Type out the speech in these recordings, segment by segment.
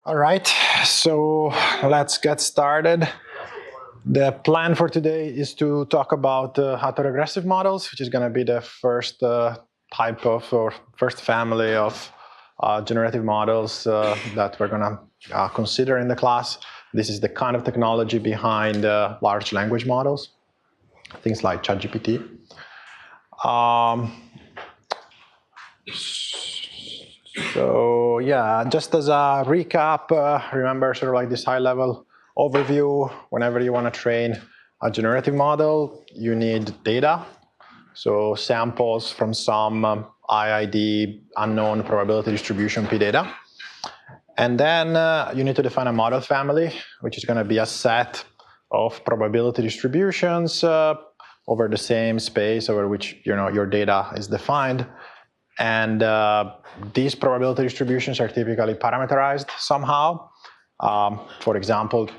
All right, so let's get started. The plan for today is to talk about autoregressive models, which is going to be the first type of, or first family of generative models that we're going to consider in the class. This is the kind of technology behind large language models, things like ChatGPT. So yeah, just as a recap, remember sort of like this high-level overview. Whenever you want to train a generative model, you need data. So samples from some IID, unknown probability distribution P data. And then you need to define a model family, which is going to be a set of probability distributions over the same space over which your data is defined. And these probability distributions are typically parameterized somehow. For example,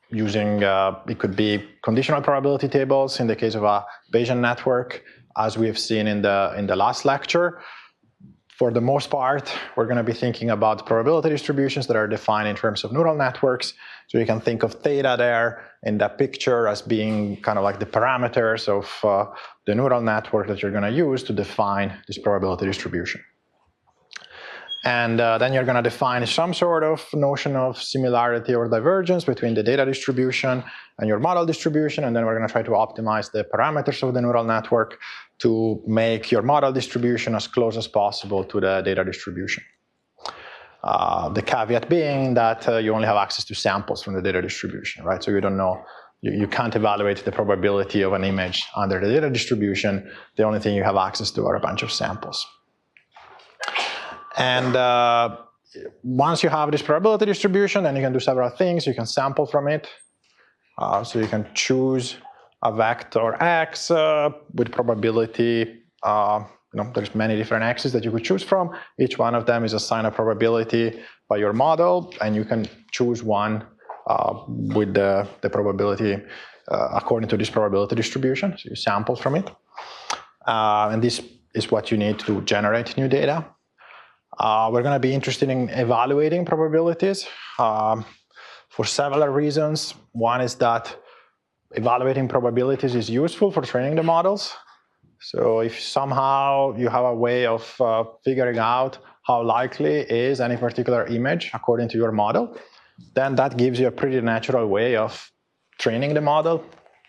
using, it could be conditional probability tables in the case of a Bayesian network, as we've seen in the last lecture. For the most part, we're going to be thinking about probability distributions that are defined in terms of neural networks. So you can think of theta there in that picture as being kind of like the parameters of the neural network that you're going to use to define this probability distribution. And then you're going to define some sort of notion of similarity or divergence between the data distribution and your model distribution. And then we're going to try to optimize the parameters of the neural network to make your model distribution as close as possible to the data distribution. The caveat being that you only have access to samples from the data distribution, right? So you don't know, you can't evaluate the probability of an image under the data distribution. The only thing you have access to are a bunch of samples. And once you have this probability distribution, then you can do several things. You can sample from it. So you can choose a vector x with probability. There's many different x's that you could choose from. Each one of them is assigned a probability by your model, and you can choose one with the probability according to this probability distribution. So you sample from it. And this is what you need to generate new data. We're going to be interested in evaluating probabilities for several reasons. One is that evaluating probabilities is useful for training the models. So if somehow you have a way of figuring out how likely is any particular image according to your model, then that gives you a pretty natural way of training the model,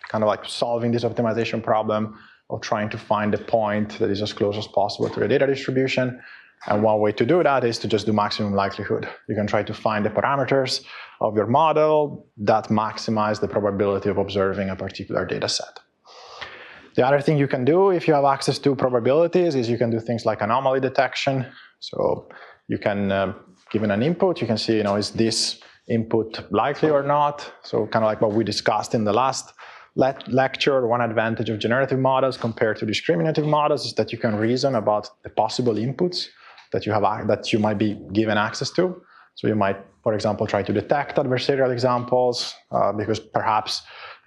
kind of like solving this optimization problem of trying to find the point that is as close as possible to the data distribution. And one way to do that is to just do maximum likelihood. You can try to find the parameters of your model that maximize the probability of observing a particular data set. The other thing you can do if you have access to probabilities is you can do things like anomaly detection. So you can, given an input, you can see, is this input likely or not? So kind of like what we discussed in the last lecture, one advantage of generative models compared to discriminative models is that you can reason about the possible inputs that you might be given access to. So you might, for example, try to detect adversarial examples because perhaps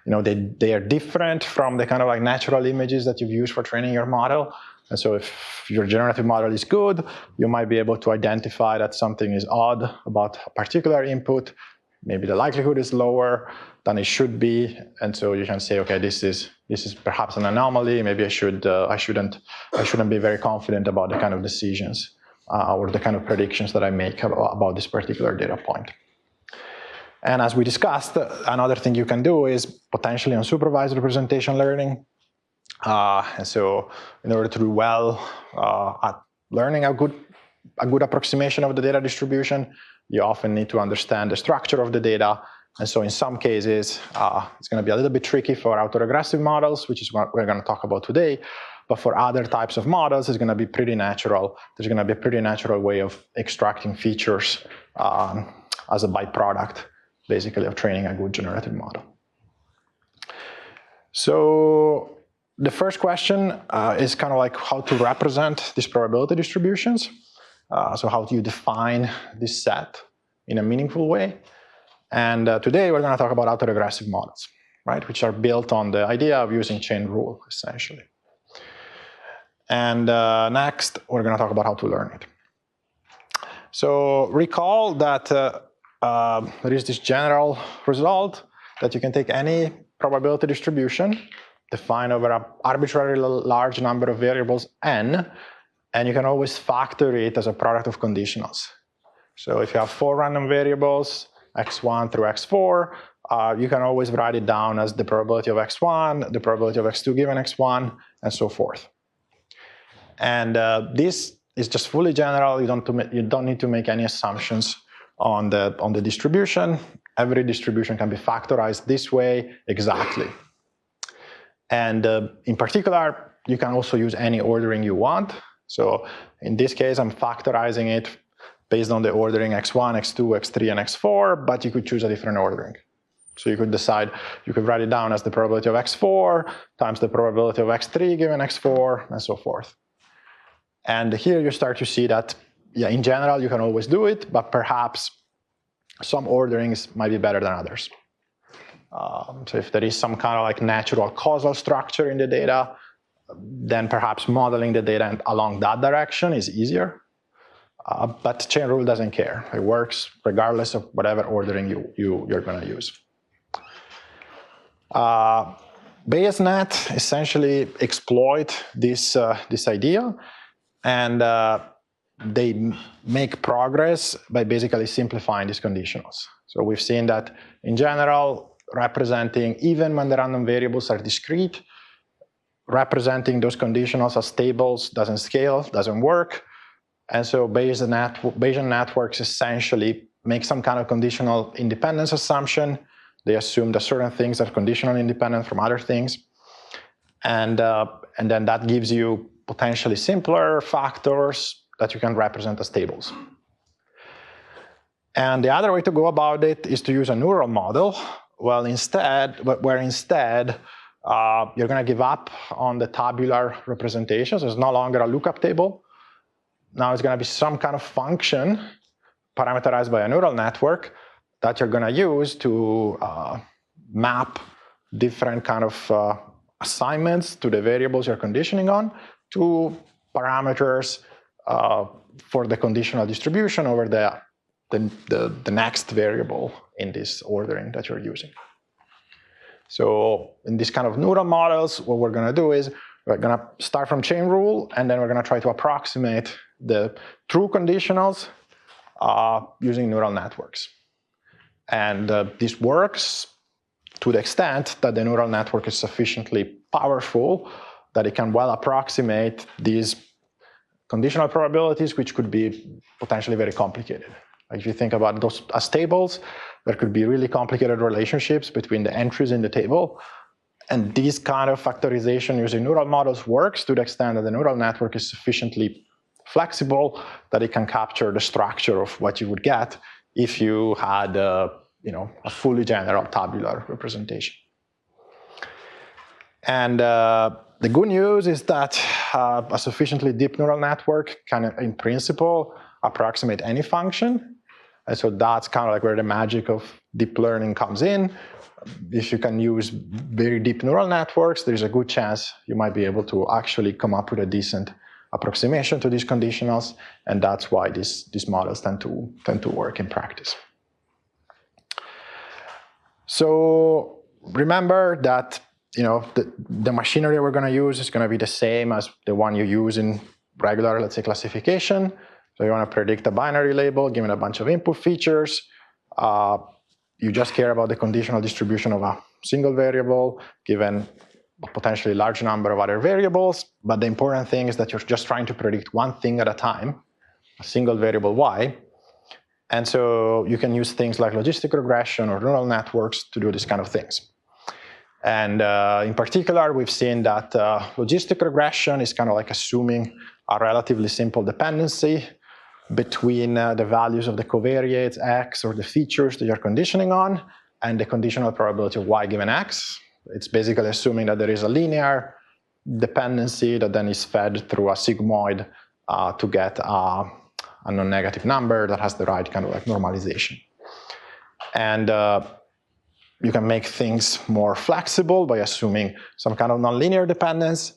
they are different from the kind of like natural images that you've used for training your model. And so if your generative model is good, you might be able to identify that something is odd about a particular input. Maybe the likelihood is lower than it should be, and so you can say, okay, this is perhaps an anomaly. Maybe I shouldn't be very confident about the kind of decisions or the kind of predictions that I make about this particular data point. And as we discussed, another thing you can do is potentially unsupervised representation learning. And so in order to do well at learning a good approximation of the data distribution, you often need to understand the structure of the data. And so in some cases, it's going to be a little bit tricky for autoregressive models, which is what we're going to talk about today. But for other types of models, it's going to be pretty natural. There's going to be a pretty natural way of extracting features as a byproduct, basically, of training a good generative model. So the first question is kind of like how to represent these probability distributions. So how do you define this set in a meaningful way? And today we're going to talk about autoregressive models, right, which are built on the idea of using chain rule, essentially. And next, we're going to talk about how to learn it. So recall that there is this general result that you can take any probability distribution defined over an arbitrarily large number of variables n, and you can always factor it as a product of conditionals. So if you have 4 random variables, x1 through x4, you can always write it down as the probability of x1, the probability of x2 given x1, and so forth. And this is just fully general. You don't need to make any assumptions on the distribution. Every distribution can be factorized this way exactly. And in particular, you can also use any ordering you want. So in this case, I'm factorizing it based on the ordering x1, x2, x3, and x4, but you could choose a different ordering. So you could decide, you could write it down as the probability of x4 times the probability of x3 given x4, and so forth. And here you start to see that, yeah, in general, you can always do it, but perhaps some orderings might be better than others. So if there is some kind of like natural causal structure in the data, then perhaps modeling the data along that direction is easier. But chain rule doesn't care. It works regardless of whatever ordering you're going to use. BayesNet essentially exploit this idea, and they make progress by basically simplifying these conditionals. So we've seen that in general, representing, even when the random variables are discrete, representing those conditionals as tables doesn't scale, doesn't work. And so Bayesian networks essentially make some kind of conditional independence assumption. They assume that certain things are conditionally independent from other things. And then that gives you potentially simpler factors that you can represent as tables. And the other way to go about it is to use a neural model. Well, instead, you're going to give up on the tabular representation. So it's no longer a lookup table. Now it's going to be some kind of function parameterized by a neural network that you're going to use to map different kind of assignments to the variables you're conditioning on to parameters for the conditional distribution over the next variable in this ordering that you're using. So in this kind of neural models, what we're going to do is we're going to start from chain rule, and then we're going to try to approximate the true conditionals using neural networks. And this works to the extent that the neural network is sufficiently powerful that it can well approximate these conditional probabilities, which could be potentially very complicated. Like if you think about those as tables, there could be really complicated relationships between the entries in the table. And this kind of factorization using neural models works to the extent that the neural network is sufficiently flexible that it can capture the structure of what you would get if you had a fully general tabular representation. And the good news is that a sufficiently deep neural network can, in principle, approximate any function. And so that's kind of like where the magic of deep learning comes in. If you can use very deep neural networks, there's a good chance you might be able to actually come up with a decent approximation to these conditionals, and that's why these models tend to work in practice. So remember that the machinery we're going to use is going to be the same as the one you use in regular, let's say, classification. So you want to predict a binary label given a bunch of input features. You just care about the conditional distribution of a single variable given a potentially large number of other variables. But the important thing is that you're just trying to predict one thing at a time, a single variable y. And so you can use things like logistic regression or neural networks to do these kind of things. And in particular, we've seen that logistic regression is kind of like assuming a relatively simple dependency between the values of the covariates x or the features that you're conditioning on and the conditional probability of y given x. It's basically assuming that there is a linear dependency that then is fed through a sigmoid to get a non-negative number that has the right kind of like normalization. And you can make things more flexible by assuming some kind of nonlinear dependence,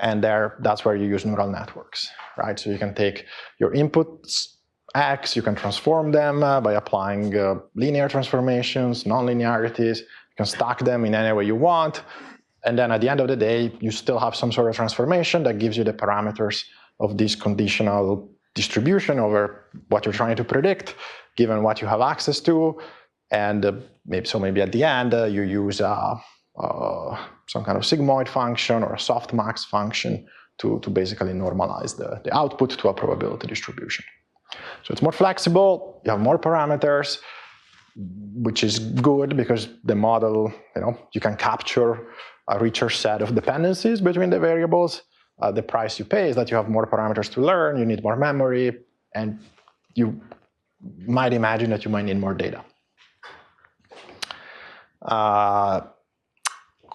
and that's where you use neural networks, right? So you can take your inputs X, you can transform them by applying linear transformations, nonlinearities. You can stack them in any way you want. And then at the end of the day, you still have some sort of transformation that gives you the parameters of this conditional distribution over what you're trying to predict, given what you have access to. And maybe at the end, you use some kind of sigmoid function or a softmax function to basically normalize the output to a probability distribution. So it's more flexible, you have more parameters, which is good because the model, you can capture a richer set of dependencies between the variables. The price you pay is that you have more parameters to learn, you need more memory, and you might imagine that you might need more data.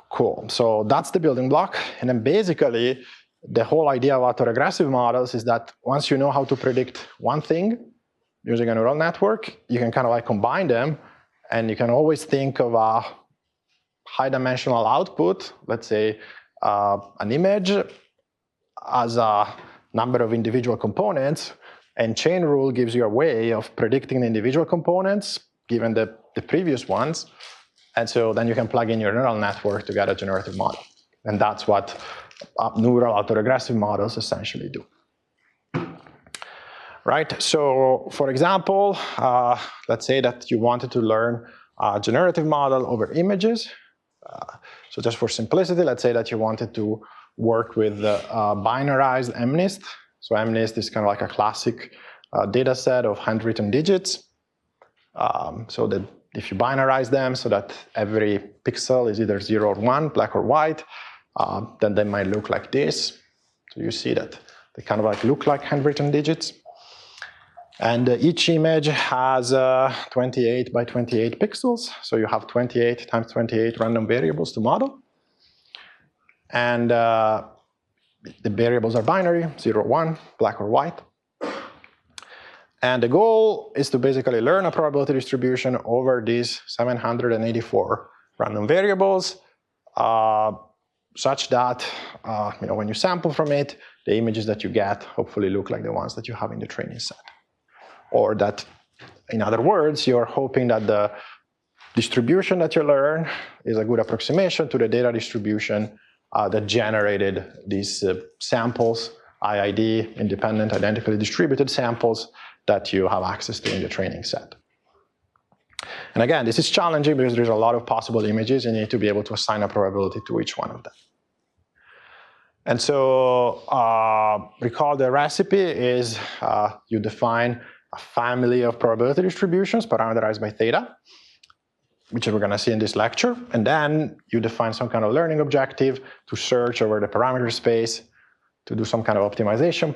Cool, so that's the building block. And then basically, the whole idea of autoregressive models is that once you know how to predict one thing using a neural network, you can kind of like combine them, and you can always think of a high-dimensional output, let's say an image, as a number of individual components, and chain rule gives you a way of predicting the individual components given the previous ones, and so then you can plug in your neural network to get a generative model. And that's what neural autoregressive models essentially do. Right, so for example, let's say that you wanted to learn a generative model over images. So just for simplicity, let's say that you wanted to work with binarized MNIST. So MNIST is kind of like a classic data set of handwritten digits. So that if you binarize them so that every pixel is either 0 or 1, black or white, then they might look like this. So you see that they kind of like look like handwritten digits. And each image has 28 by 28 pixels. So you have 28 times 28 random variables to model. And the variables are binary, 0, 1, black or white. And the goal is to basically learn a probability distribution over these 784 random variables, such that when you sample from it, the images that you get hopefully look like the ones that you have in the training set. Or that, in other words, you're hoping that the distribution that you learn is a good approximation to the data distribution that generated these samples, IID, independent, identically distributed samples that you have access to in the training set. And again, this is challenging because there's a lot of possible images and you need to be able to assign a probability to each one of them. And so recall the recipe is you define a family of probability distributions parameterized by theta, which we're going to see in this lecture. And then you define some kind of learning objective to search over the parameter space, to do some kind of optimization,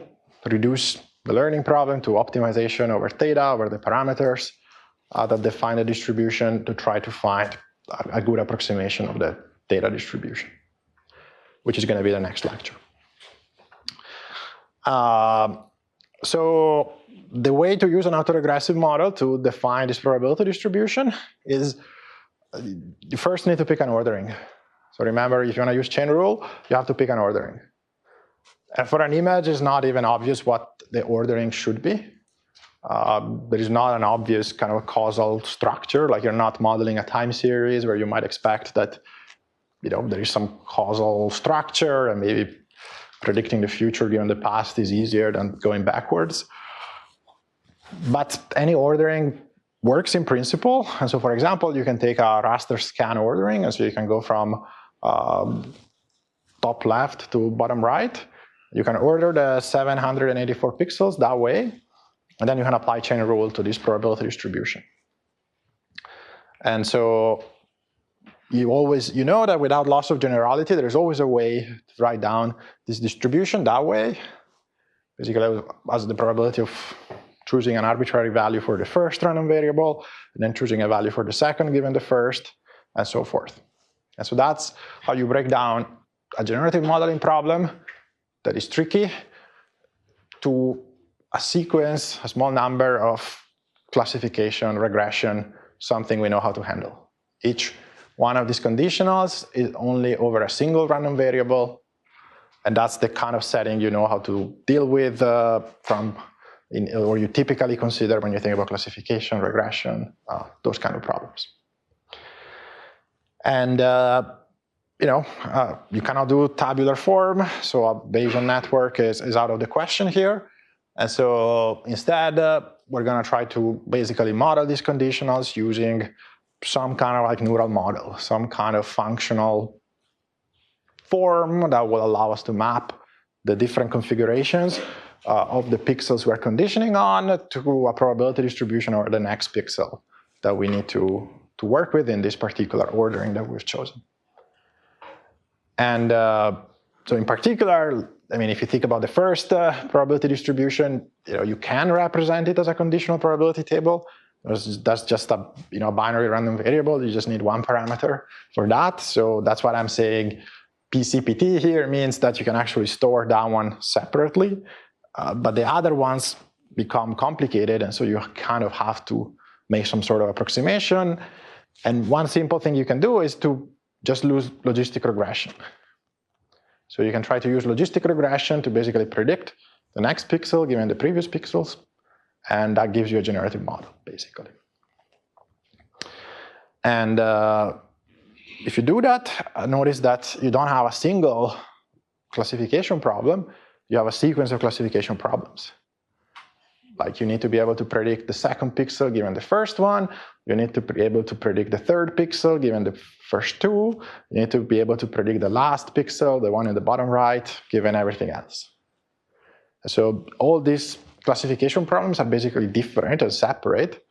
reduce the learning problem to optimization over theta, over the parameters that define the distribution to try to find a good approximation of the data distribution, which is going to be the next lecture. So the way to use an autoregressive model to define this probability distribution is you first need to pick an ordering. So remember, if you want to use chain rule, you have to pick an ordering. And for an image, it's not even obvious what the ordering should be. There is not an obvious kind of causal structure, like you're not modeling a time series where you might expect that there is some causal structure and maybe predicting the future given the past is easier than going backwards. But any ordering works in principle. And so for example, you can take a raster scan ordering, and so you can go from top left to bottom right. You can order the 784 pixels that way, and then you can apply chain rule to this probability distribution. And so you know that without loss of generality, there's always a way to write down this distribution that way, basically as the probability of choosing an arbitrary value for the first random variable, and then choosing a value for the second given the first, and so forth. And so that's how you break down a generative modeling problem that is tricky to a sequence, a small number of classification, regression, something we know how to handle. Each one of these conditionals is only over a single random variable, and that's the kind of setting you know how to deal with from or you typically consider when you think about classification, regression, those kind of problems. And you cannot do tabular form, so a Bayesian network is out of the question here. And so instead, we're going to try to basically model these conditionals using some kind of like neural model, some kind of functional form that will allow us to map the different configurations of the pixels we're conditioning on to a probability distribution over the next pixel that we need to work with in this particular ordering that we've chosen. And so in particular, I mean, if you think about the first probability distribution, you can represent it as a conditional probability table. That's just a binary random variable. You just need one parameter for that. So that's what I'm saying. PCPT here means that you can actually store that one separately, but the other ones become complicated, and so you kind of have to make some sort of approximation. And one simple thing you can do is to just use logistic regression. So you can try to use logistic regression to basically predict the next pixel given the previous pixels, and that gives you a generative model, basically. And if you do that, notice that you don't have a single classification problem, you have a sequence of classification problems. Like you need to be able to predict the second pixel given the first one, you need to be able to predict the third pixel given the first two, you need to be able to predict the last pixel, the one in the bottom right, given everything else. So all these classification problems are basically different and separate.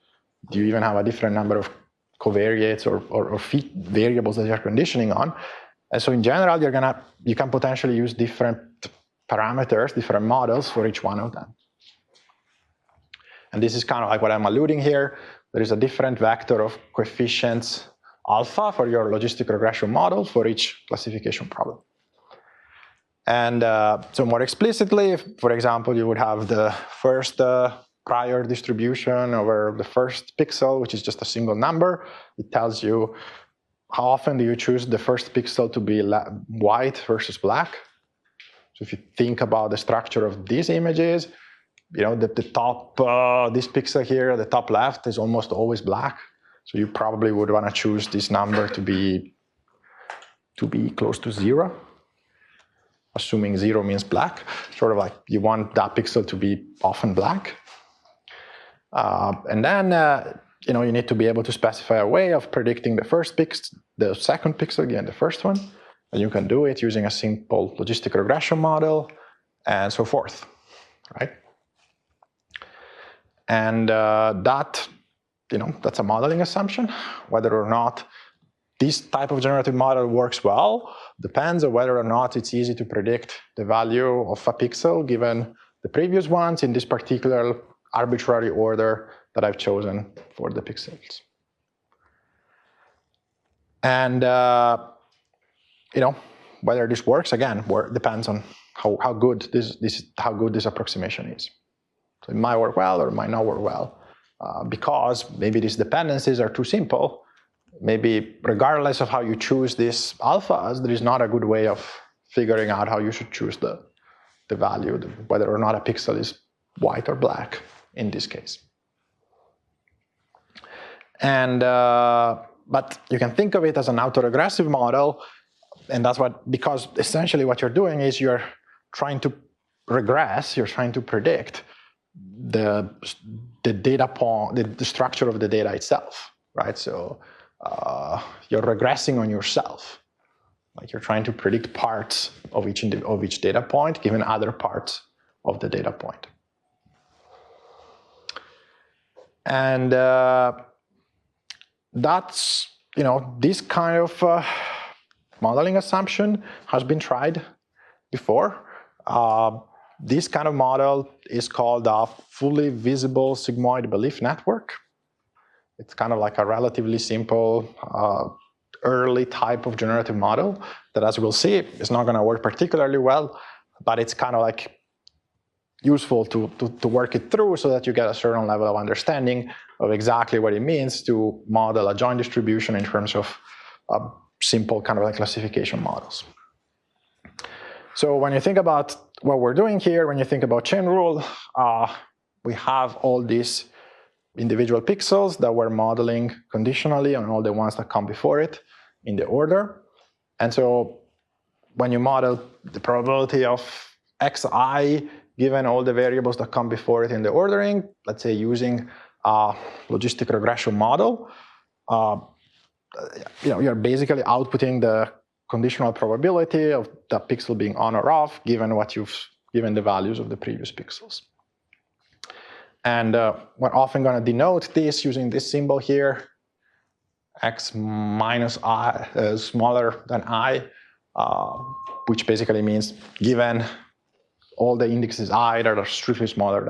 You even have a different number of covariates or variables that you're conditioning on. And so in general, you can potentially use different parameters, different models for each one of them. And this is kind of like what I'm alluding here. There is a different vector of coefficients alpha for your logistic regression model for each classification problem. And so more explicitly, for example, you would have the first prior distribution over the first pixel, which is just a single number. It tells you how often do you choose the first pixel to be white versus black. So if you think about the structure of these images, the top, this pixel here at the top left is almost always black. So you probably would want to choose this number to be close to 0. Assuming 0 means black, sort of like you want that pixel to be often black. And then you need to be able to specify a way of predicting the first pixel, the second pixel given the first one. And you can do it using a simple logistic regression model and so forth, right? And that's a modeling assumption. Whether or not this type of generative model works well depends on whether or not it's easy to predict the value of a pixel given the previous ones in this particular arbitrary order that I've chosen for the pixels. And whether this works, again, depends on how good this approximation is. So it might work well or it might not work well because maybe these dependencies are too simple. Maybe regardless of how you choose these alphas, there is not a good way of figuring out how you should choose the value, whether or not a pixel is white or black in this case. And but you can think of it as an autoregressive model, and that's because essentially what you're doing is you're trying to regress, you're trying to predict the data point, the structure of the data itself, right? So you're regressing on yourself, like you're trying to predict parts of each data point given other parts of the data point. And that's, this kind of modeling assumption has been tried before. This kind of model is called a fully visible sigmoid belief network. It's kind of like a relatively simple early type of generative model that, as we'll see, is not going to work particularly well, but it's kind of like useful to work it through so that you get a certain level of understanding of exactly what it means to model a joint distribution in terms of simple kind of like classification models. So when you think about what we're doing here, when you think about chain rule, we have all these individual pixels that we're modeling conditionally on all the ones that come before it in the order. And so when you model the probability of xi given all the variables that come before it in the ordering, let's say using a logistic regression model, you're basically outputting the conditional probability of that pixel being on or off given the values of the previous pixels. And we're often going to denote this using this symbol here, x minus I smaller than I, which basically means given all the indexes I that are strictly smaller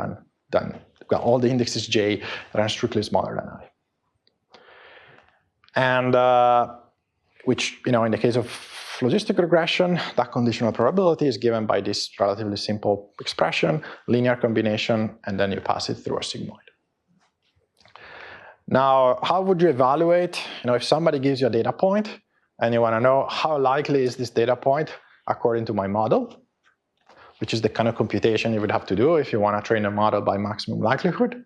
than all the indexes j that are strictly smaller than I. And which, in the case of logistic regression, that conditional probability is given by this relatively simple expression, linear combination, and then you pass it through a sigmoid. Now, how would you evaluate, if somebody gives you a data point and you want to know how likely is this data point according to my model, which is the kind of computation you would have to do if you want to train a model by maximum likelihood,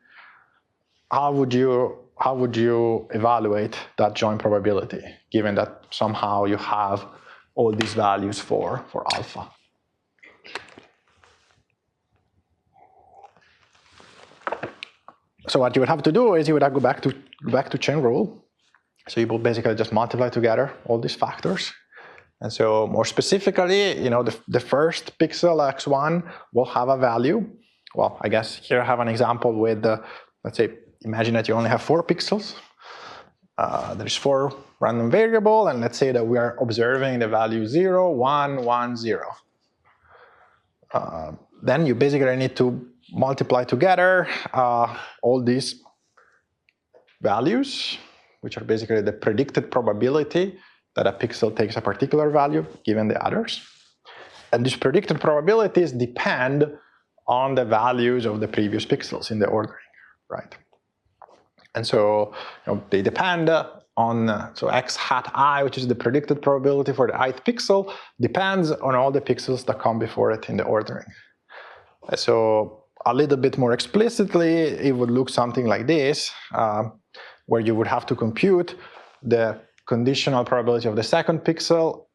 how would you evaluate that joint probability, given that somehow you have all these values for alpha? So what you would have to do is you would have to go back to chain rule. So you will basically just multiply together all these factors. And so more specifically, the first pixel x1 will have a value. Well, I guess here I have an example with, let's say, imagine that you only have 4 pixels. There's 4 random variable, and let's say that we are observing the value 0, 1, 1, 0. Then you basically need to multiply together all these values, which are basically the predicted probability that a pixel takes a particular value given the others. And these predicted probabilities depend on the values of the previous pixels in the ordering, right? And so they depend on, so x hat I, which is the predicted probability for the ith pixel, depends on all the pixels that come before it in the ordering. So a little bit more explicitly, it would look something like this, where you would have to compute the conditional probability of the second pixel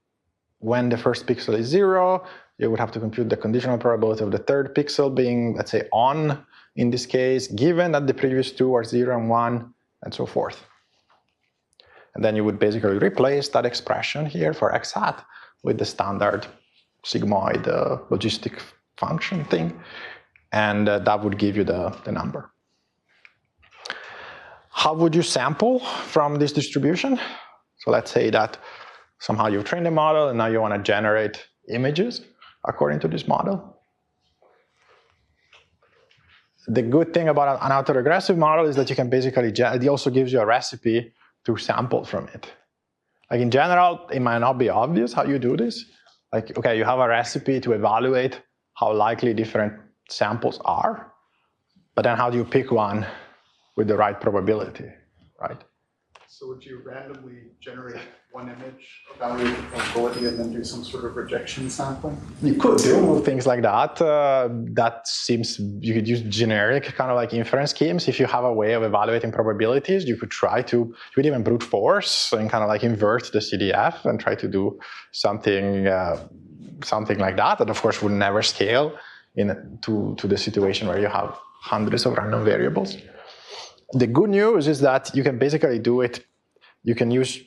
when the first pixel is 0. You would have to compute the conditional probability of the third pixel being, let's say, on, in this case, given that the previous 2 are 0 and 1, and so forth. And then you would basically replace that expression here for x hat with the standard sigmoid logistic function thing, and that would give you the number. How would you sample from this distribution? So let's say that somehow you've trained a model and now you want to generate images according to this model. The good thing about an autoregressive model is that you can basically, it also gives you a recipe to sample from it. Like in general, it might not be obvious how you do this. Like, okay, you have a recipe to evaluate how likely different samples are, but then how do you pick one with the right probability, right? So would you randomly generate one image, evaluate the probability, and then do some sort of rejection sampling? You could do things like that. That seems, you could use generic kind of like inference schemes. If you have a way of evaluating probabilities, you could try to, you could even brute force and kind of like invert the CDF and try to do something like that. That of course would never scale to the situation where you have hundreds of random variables. The good news is that you can basically do it, you can use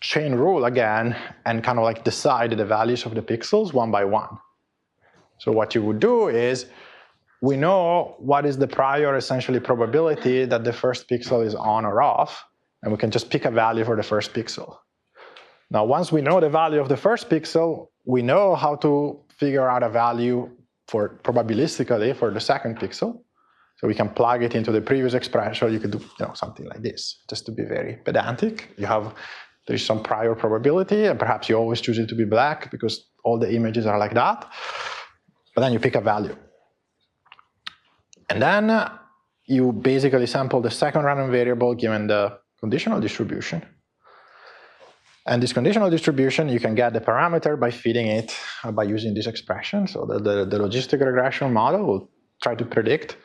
chain rule again and kind of like decide the values of the pixels one by one. So what you would do is, we know what is the prior essentially probability that the first pixel is on or off, and we can just pick a value for the first pixel. Now, once we know the value of the first pixel, we know how to figure out a value for probabilistically for the second pixel. So we can plug it into the previous expression. You could do something like this, just to be very pedantic. There is some prior probability, and perhaps you always choose it to be black because all the images are like that. But then you pick a value. And then you basically sample the second random variable given the conditional distribution. And this conditional distribution, you can get the parameter by feeding it by using this expression. So the logistic regression model will try to predict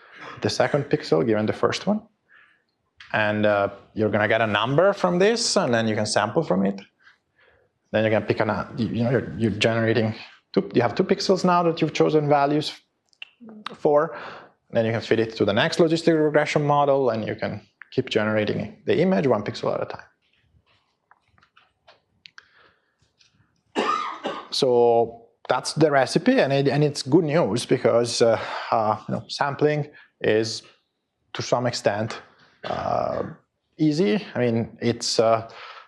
the second pixel given the first one. And you're going to get a number from this, and then you can sample from it. Then you can pick you're generating you have 2 pixels now that you've chosen values for. Then you can fit it to the next logistic regression model, and you can keep generating the image 1 pixel at a time. So that's the recipe, and it's good news because sampling is to some extent easy. I mean, it's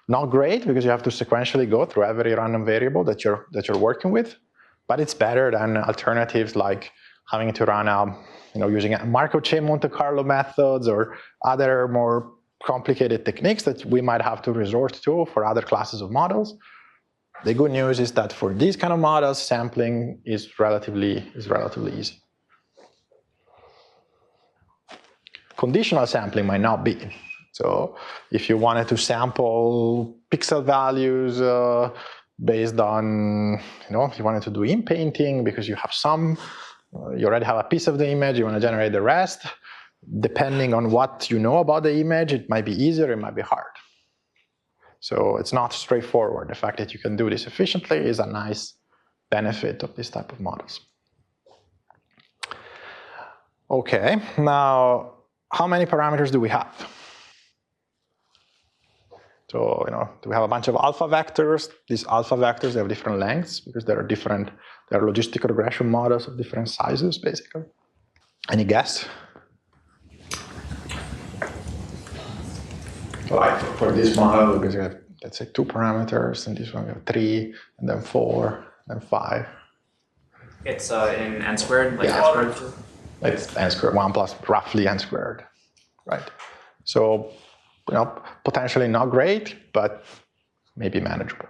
not great because you have to sequentially go through every random variable that you're working with, but it's better than alternatives like having to run using Markov chain Monte Carlo methods or other more complicated techniques that we might have to resort to for other classes of models. The good news is that for these kind of models, sampling is relatively easy. Conditional sampling might not be. So if you wanted to sample pixel values based on, if you wanted to do in-painting because you have you already have a piece of the image, you want to generate the rest, depending on what you know about the image, it might be easier, it might be hard. So it's not straightforward. The fact that you can do this efficiently is a nice benefit of this type of models. Okay, now how many parameters do we have? So, do we have a bunch of alpha vectors? These alpha vectors, they have different lengths because there are logistic regression models of different sizes, basically. Any guess? Like for this model, because you have, let's say, 2 parameters, and this one we have 3, and then 4, and then 5. It's in n squared, like yeah. n squared? It's n squared, 1 plus roughly n squared, right? So, potentially not great, but maybe manageable.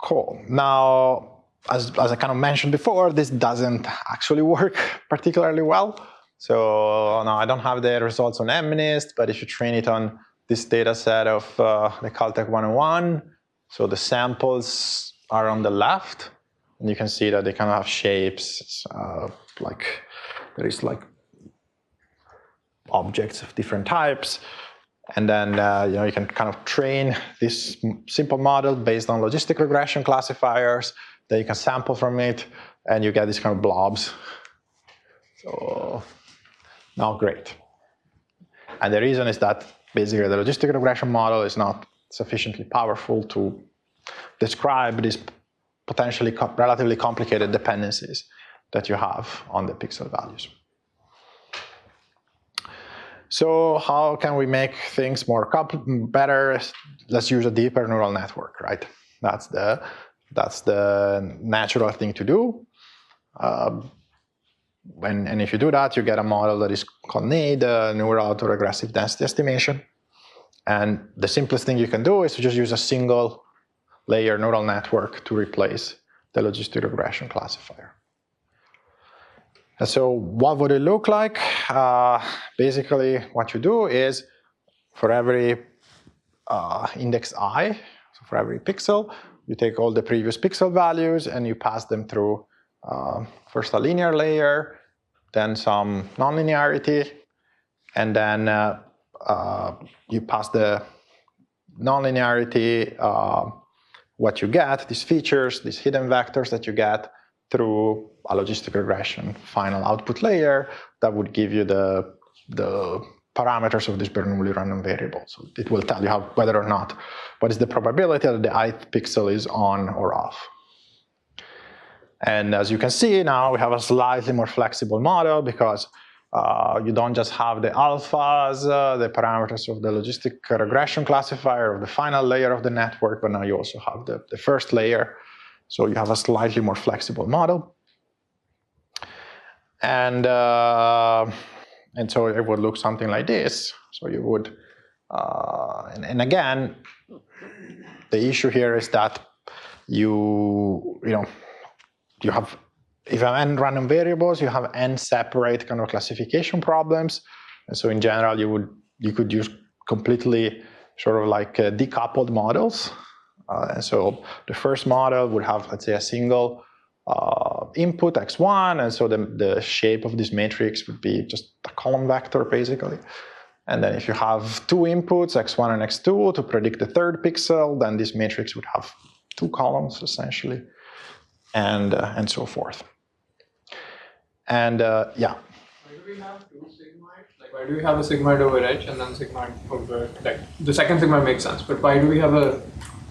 Cool. Now, as I kind of mentioned before, this doesn't actually work particularly well. So now I don't have the results on MNIST, but if you train it on this data set of the Caltech 101, so the samples are on the left, and you can see that they kind of have shapes, there is objects of different types, and then you can kind of train this simple model based on logistic regression classifiers. Then you can sample from it, and you get these kind of blobs. So not great. And the reason is that basically the logistic regression model is not sufficiently powerful to describe these potentially relatively complicated dependencies that you have on the pixel values. So how can we make things better? Let's use a deeper neural network, right? That's the natural thing to do. And if you do that, you get a model that is called NADE, neural autoregressive density estimation. And the simplest thing you can do is to just use a single layer neural network to replace the logistic regression classifier. And so what would it look like? Basically, what you do is for every index I, so for every pixel, you take all the previous pixel values and you pass them through first a linear layer, then some nonlinearity, and then you pass the nonlinearity, what you get, these features, these hidden vectors that you get through a logistic regression final output layer that would give you the parameters of this Bernoulli random variable. So it will tell you whether or not, what is the probability that the ith pixel is on or off. And as you can see now, we have a slightly more flexible model because you don't just have the alphas, the parameters of the logistic regression classifier of the final layer of the network, but now you also have the first layer. So you have a slightly more flexible model. And so it would look something like this. So you would, and again, the issue here is that you have, if you have n random variables, you have n separate kind of classification problems. And so in general, you could use completely sort of like decoupled models. And so the first model would have, let's say, a single input x1, and so the shape of this matrix would be just a column vector, basically. And then if you have two inputs, x1 and x2, to predict the third pixel, then this matrix would have two columns, essentially, and so forth. And yeah. Why do we have two sigmoids? Like, why do we have a sigmoid over H and then sigmoid over, like, the second sigmoid makes sense, but why do we have a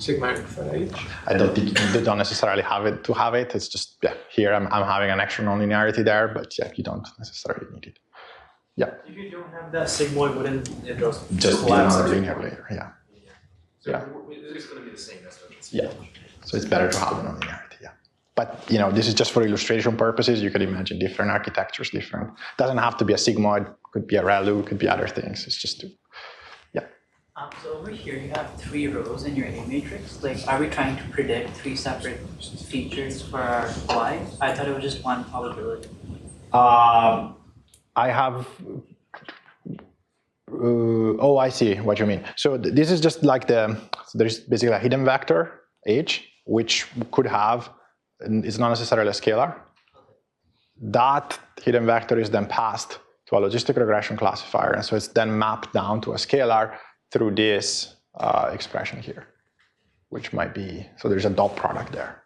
sigmoid for H? I don't think you don't necessarily have it to have it. It's just, yeah, here I'm having an extra nonlinearity there, but yeah, you don't necessarily need it. Yeah. If you don't have that sigmoid, wouldn't it just be another linear layer, yeah. So Yeah. it's going to be the same. That's what it's. Yeah. So it's better to have the nonlinearity, yeah. But this is just for illustration purposes. You could imagine different architectures, different. Doesn't have to be a sigmoid. Could be a ReLU. Could be other things. It's just to, yeah. So over here you have 3 rows in your A matrix. Like, are we trying to predict 3 separate features for our Y? I thought it was just one probability. I have. Oh, I see what you mean. So this is just like there's basically a hidden vector H, which could have. And it's not necessarily a scalar. That hidden vector is then passed to a logistic regression classifier, and so it's then mapped down to a scalar through this expression here, which might be, so there's a dot product there.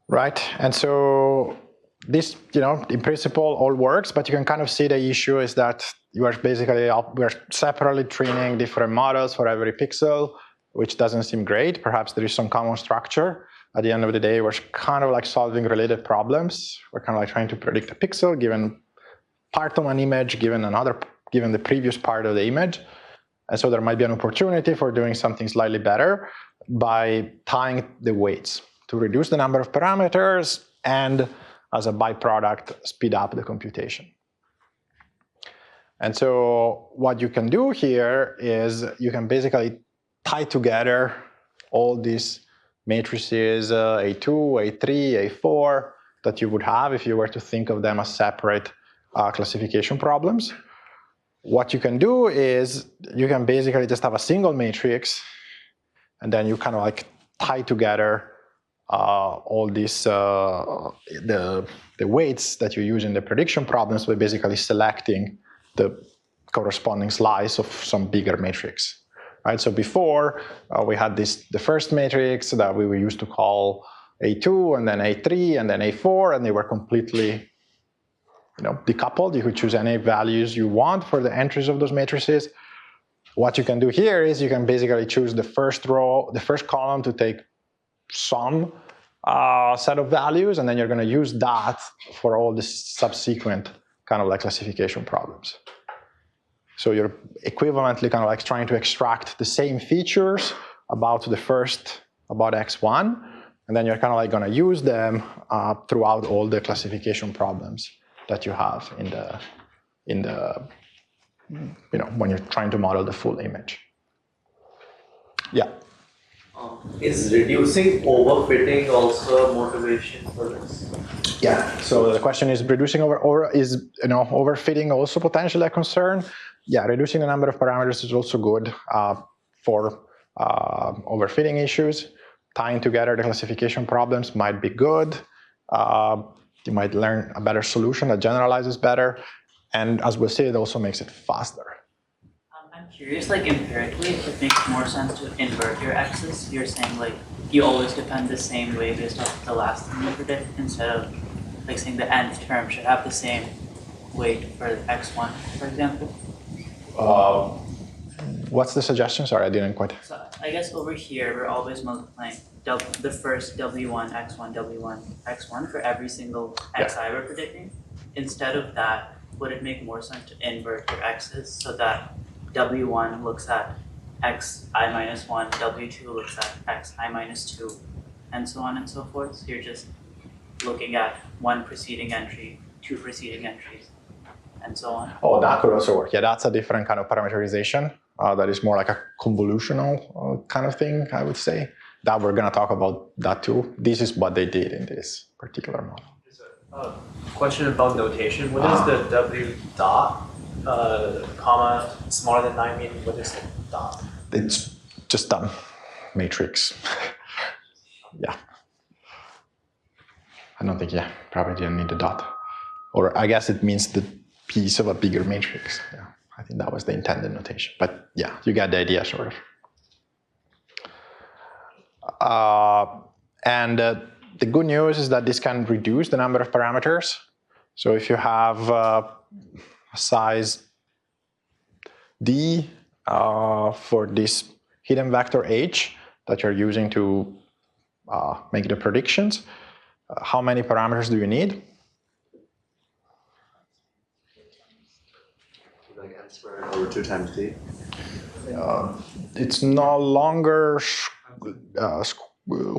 Right, and so this, in principle all works, but you can kind of see the issue is that you are basically, we're separately training different models for every pixel, which doesn't seem great. Perhaps there is some common structure. At the end of the day, we're kind of like solving related problems. We're kind of like trying to predict a pixel given part of an image, given the previous part of the image. And so there might be an opportunity for doing something slightly better by tying the weights to reduce the number of parameters and, as a byproduct, speed up the computation. And so what you can do here is you can basically tie together all these matrices, A2, A3, A4, that you would have if you were to think of them as separate classification problems. What you can do is you can basically just have a single matrix, and then you kind of like tie together all these, the weights that you use in the prediction problems by basically selecting the corresponding slice of some bigger matrix, right? So before we had the first matrix that we used to call A2, and then A3, and then A4, and they were completely, decoupled. You could choose any values you want for the entries of those matrices. What you can do here is you can basically choose the first row, the first column to take some set of values, and then you're going to use that for all the subsequent kind of like classification problems. So you're equivalently kind of like trying to extract the same features about x1, and then you're kind of like going to use them throughout all the classification problems that you have in the when you're trying to model the full image. Yeah. Is reducing overfitting also a motivation for this? Yeah. So the question is, reducing overfitting also potentially a concern? Yeah, reducing the number of parameters is also good for overfitting issues. Tying together the classification problems might be good. You might learn a better solution that generalizes better. And as we'll see, it also makes it faster. I'm curious, like empirically, if it makes more sense to invert your x's. You're saying like you always depend the same way based off the last thing you predict, instead of like saying the nth term should have the same weight for x1, for example. What's the suggestion? Sorry, I didn't quite. So I guess over here we're always multiplying the first W1, X1, W1, X1 for every single xi we're predicting. Instead of that, would it make more sense to invert your x's so that W1 looks at xi minus 1, W2 looks at xi minus 2, and so on and so forth? So you're just looking at one preceding entry, two preceding entries, and so on. Oh, that could also work. Yeah, that's a different kind of parameterization. That is more like a convolutional kind of thing, I would say. That we're going to talk about that too. This is what they did in this particular model. Question about notation. What is the W dot, comma, smaller than 9 mean? What is the dot? It's just a matrix. Yeah. I don't think, probably didn't need the dot. Or I guess it means the piece of a bigger matrix. Yeah, I think that was the intended notation. But yeah, you get the idea, sort of. The good news is that this can reduce the number of parameters. So if you have a size D for this hidden vector H that you're using to make the predictions, how many parameters do you need? Like n squared over 2 times d. It's no longer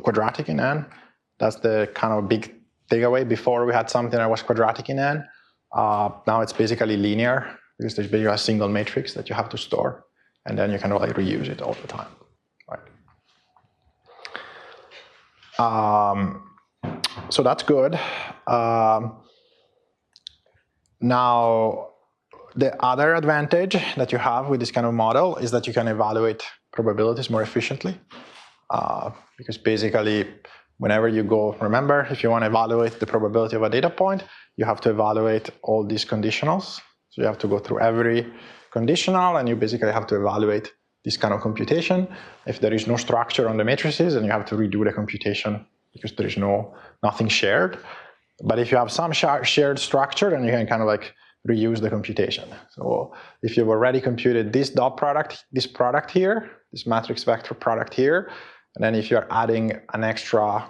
quadratic in n. That's the kind of big takeaway. Before we had something that was quadratic in n. Now it's basically linear because there's basically a single matrix that you have to store, and then you can like reuse it all the time. Right. So that's good. Now, the other advantage that you have with this kind of model is that you can evaluate probabilities more efficiently. Because basically, whenever you go, remember, if you want to evaluate the probability of a data point, you have to evaluate all these conditionals. So you have to go through every conditional, and you basically have to evaluate this kind of computation. If there is no structure on the matrices, then you have to redo the computation because there is nothing shared. But if you have some shared structure, then you can kind of like reuse the computation. So if you've already computed this dot product, this product here, this matrix vector product here, and then if you're adding an extra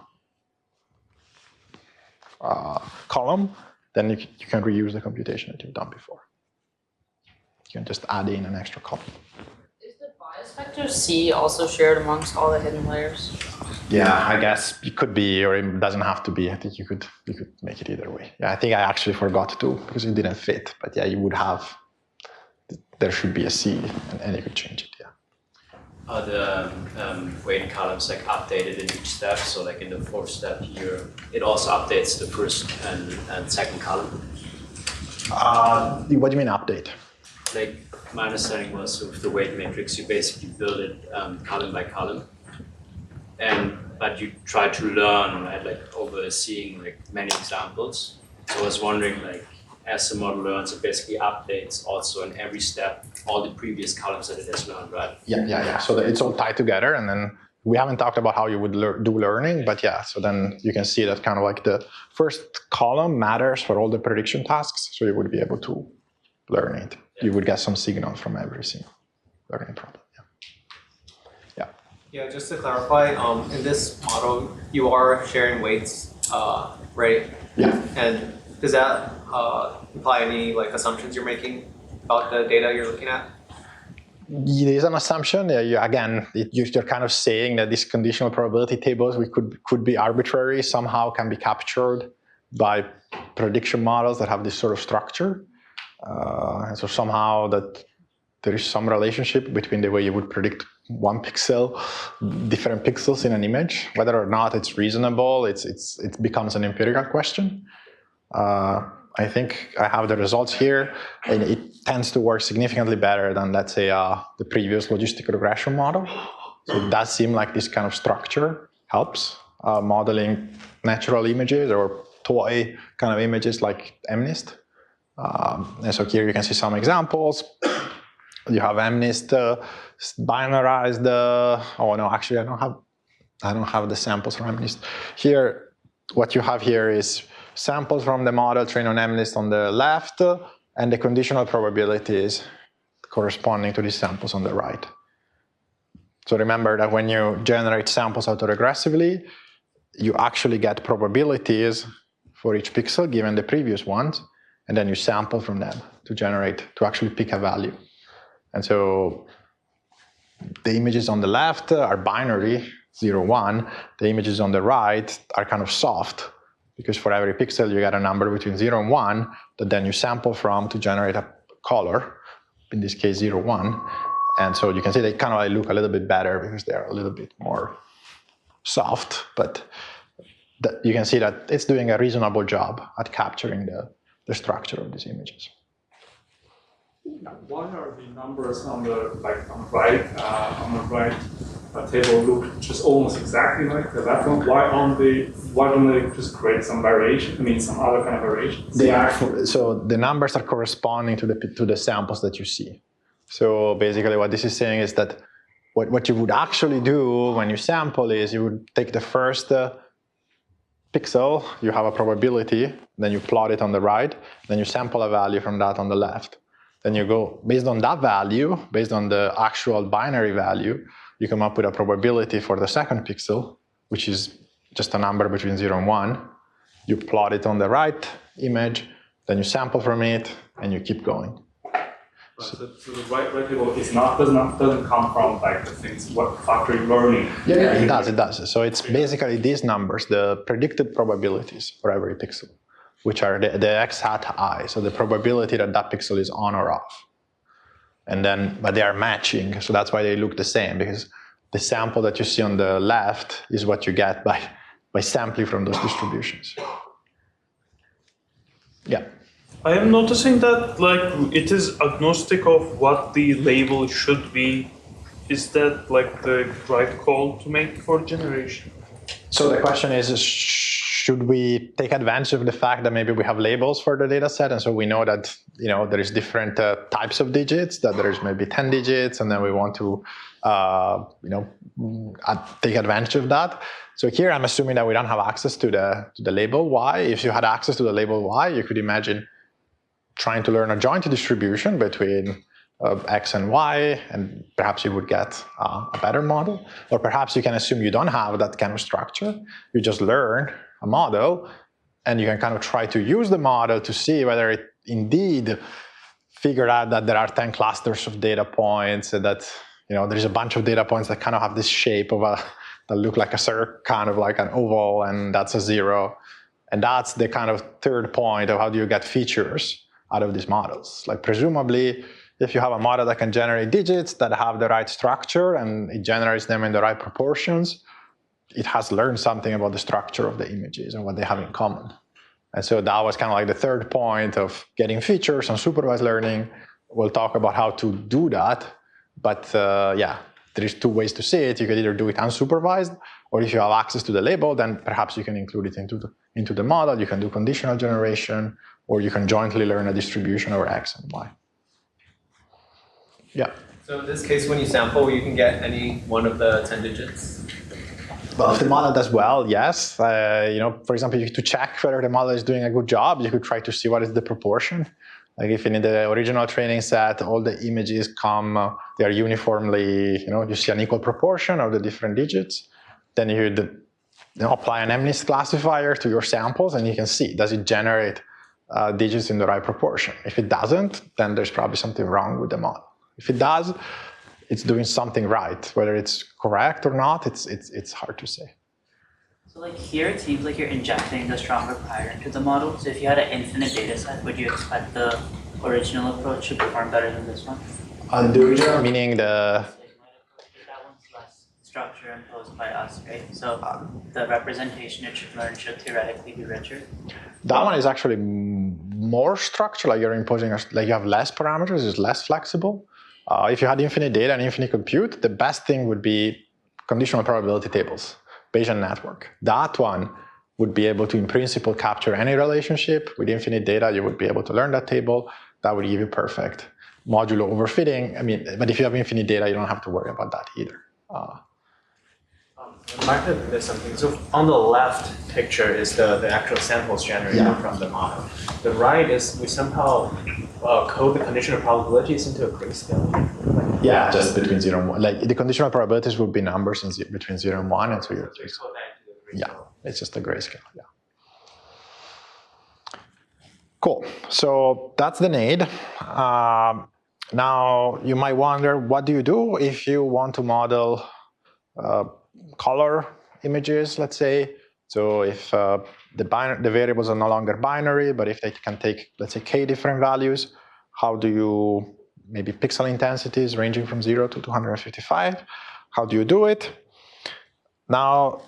column, then you can reuse the computation that you've done before. You can just add in an extra column. Is the bias vector C also shared amongst all the hidden layers? Yeah, I guess it could be, or it doesn't have to be. I think you could make it either way. Yeah, I think I actually forgot to because it didn't fit. But yeah, you would have. There should be a C, and you could change it. Yeah. Are the weight columns like updated in each step? So like in the fourth step here, it also updates the first and second column. What do you mean update? Like my understanding was with the weight matrix, you basically build it column by column. But you try to learn, right, like over seeing like many examples. So I was wondering, like, as the model learns, it basically updates also in every step all the previous columns that it has learned, right? Yeah. So it's all tied together, and then we haven't talked about how you would do learning, but yeah. So then you can see that kind of like the first column matters for all the prediction tasks, so you would be able to learn it. Yeah. You would get some signal from every single learning problem. Yeah, just to clarify, in this model, you are sharing weights, right? Yeah. And does that imply any like assumptions you're making about the data you're looking at? It is an assumption. Again, you're kind of saying that these conditional probability tables could be arbitrary, somehow can be captured by prediction models that have this sort of structure. And so somehow that there is some relationship between the way you would predict one pixel, different pixels in an image. Whether or not it's reasonable, it becomes an empirical question. I think I have the results here, and it tends to work significantly better than, let's say, the previous logistic regression model. So it does seem like this kind of structure helps modeling natural images or toy kind of images like MNIST. And so here you can see some examples. You have MNIST binarized. Oh no, actually I don't have the samples from MNIST. Here, what you have here is samples from the model trained on MNIST on the left, and the conditional probabilities corresponding to these samples on the right. So remember that when you generate samples autoregressively, you actually get probabilities for each pixel given the previous ones, and then you sample from them to actually pick a value. And so the images on the left are binary, 0, 1. The images on the right are kind of soft, because for every pixel you get a number between 0 and 1 that then you sample from to generate a color, in this case 0, 1. And so you can see they kind of like look a little bit better because they're a little bit more soft, but you can see that it's doing a reasonable job at capturing the structure of these images. What are the numbers on the right a table look just almost exactly like the left one, why don't they just create some variation? I mean, some other kind of variation? They are, so the numbers are corresponding to the samples that you see. So basically what this is saying is that what you would actually do when you sample is you would take the first pixel, you have a probability, then you plot it on the right, then you sample a value from that on the left. Then you go, based on that value, based on the actual binary value, you come up with a probability for the second pixel, which is just a number between 0 and 1. You plot it on the right image, then you sample from it, and you keep going. So the right table doesn't come from like the things what factory learning. Yeah, it does. So it's basically these numbers, the predicted probabilities for every pixel, which are the x hat I, so the probability that that pixel is on or off. And then, but they are matching, so that's why they look the same, because the sample that you see on the left is what you get by sampling from those distributions. Yeah. I am noticing that like it is agnostic of what the label should be. Is that like the right call to make for generation? So the question is, should we take advantage of the fact that maybe we have labels for the data set, and so we know that there is different types of digits, that there is maybe 10 digits, and then we want to take advantage of that. So here I'm assuming that we don't have access to the label Y. If you had access to the label Y, you could imagine trying to learn a joint distribution between X and Y, and perhaps you would get a better model. Or perhaps you can assume you don't have that kind of structure. You just learn a model, and you can kind of try to use the model to see whether it indeed figured out that there are 10 clusters of data points, and that there's a bunch of data points that kind of have this shape of that look like a circle, kind of like an oval, and that's a 0. And that's the kind of third point of how do you get features out of these models. Like presumably, if you have a model that can generate digits that have the right structure and it generates them in the right proportions, it has learned something about the structure of the images and what they have in common. And so that was kind of like the third point of getting features on supervised learning. We'll talk about how to do that, but yeah, there's two ways to see it. You could either do it unsupervised, or if you have access to the label, then perhaps you can include it into the model. You can do conditional generation, or you can jointly learn a distribution over X and Y. Yeah. So in this case, when you sample, you can get any one of the 10 digits? Well, if the model does well, yes. For example, to check whether the model is doing a good job, you could try to see what is the proportion. Like if in the original training set, all the images come, they are uniformly, you see an equal proportion of the different digits, then you apply an MNIST classifier to your samples, and you can see, does it generate digits in the right proportion? If it doesn't, then there's probably something wrong with the model. If it does, it's doing something right. Whether it's correct or not, it's hard to say. So like here, it seems like you're injecting the stronger pattern into the model. So if you had an infinite data set, would you expect the original approach to perform better than this one? The original meaning the... That one's less structure imposed by us, right? So the representation it should learn should theoretically be richer. That one is actually more structured, like you're imposing, like you have less parameters, it's less flexible. If you had infinite data and infinite compute, the best thing would be conditional probability tables, Bayesian network. That one would be able to, in principle, capture any relationship. With infinite data, you would be able to learn that table. That would give you perfect modulo overfitting. But if you have infinite data, you don't have to worry about that either. I might have missed something. So on the left picture is the actual samples generated from the model. The right is we somehow code the conditional probabilities into a grayscale. Yeah, just between 0 and 1. Like the conditional probabilities would be numbers between 0 and 1, and so you're it's just a grayscale. Yeah. Cool. So that's the NADE. Now you might wonder, what do you do if you want to model color images, let's say? So if the variables are no longer binary, but if they can take, let's say, k different values, how do you, maybe pixel intensities ranging from 0 to 255, how do you do it? Now,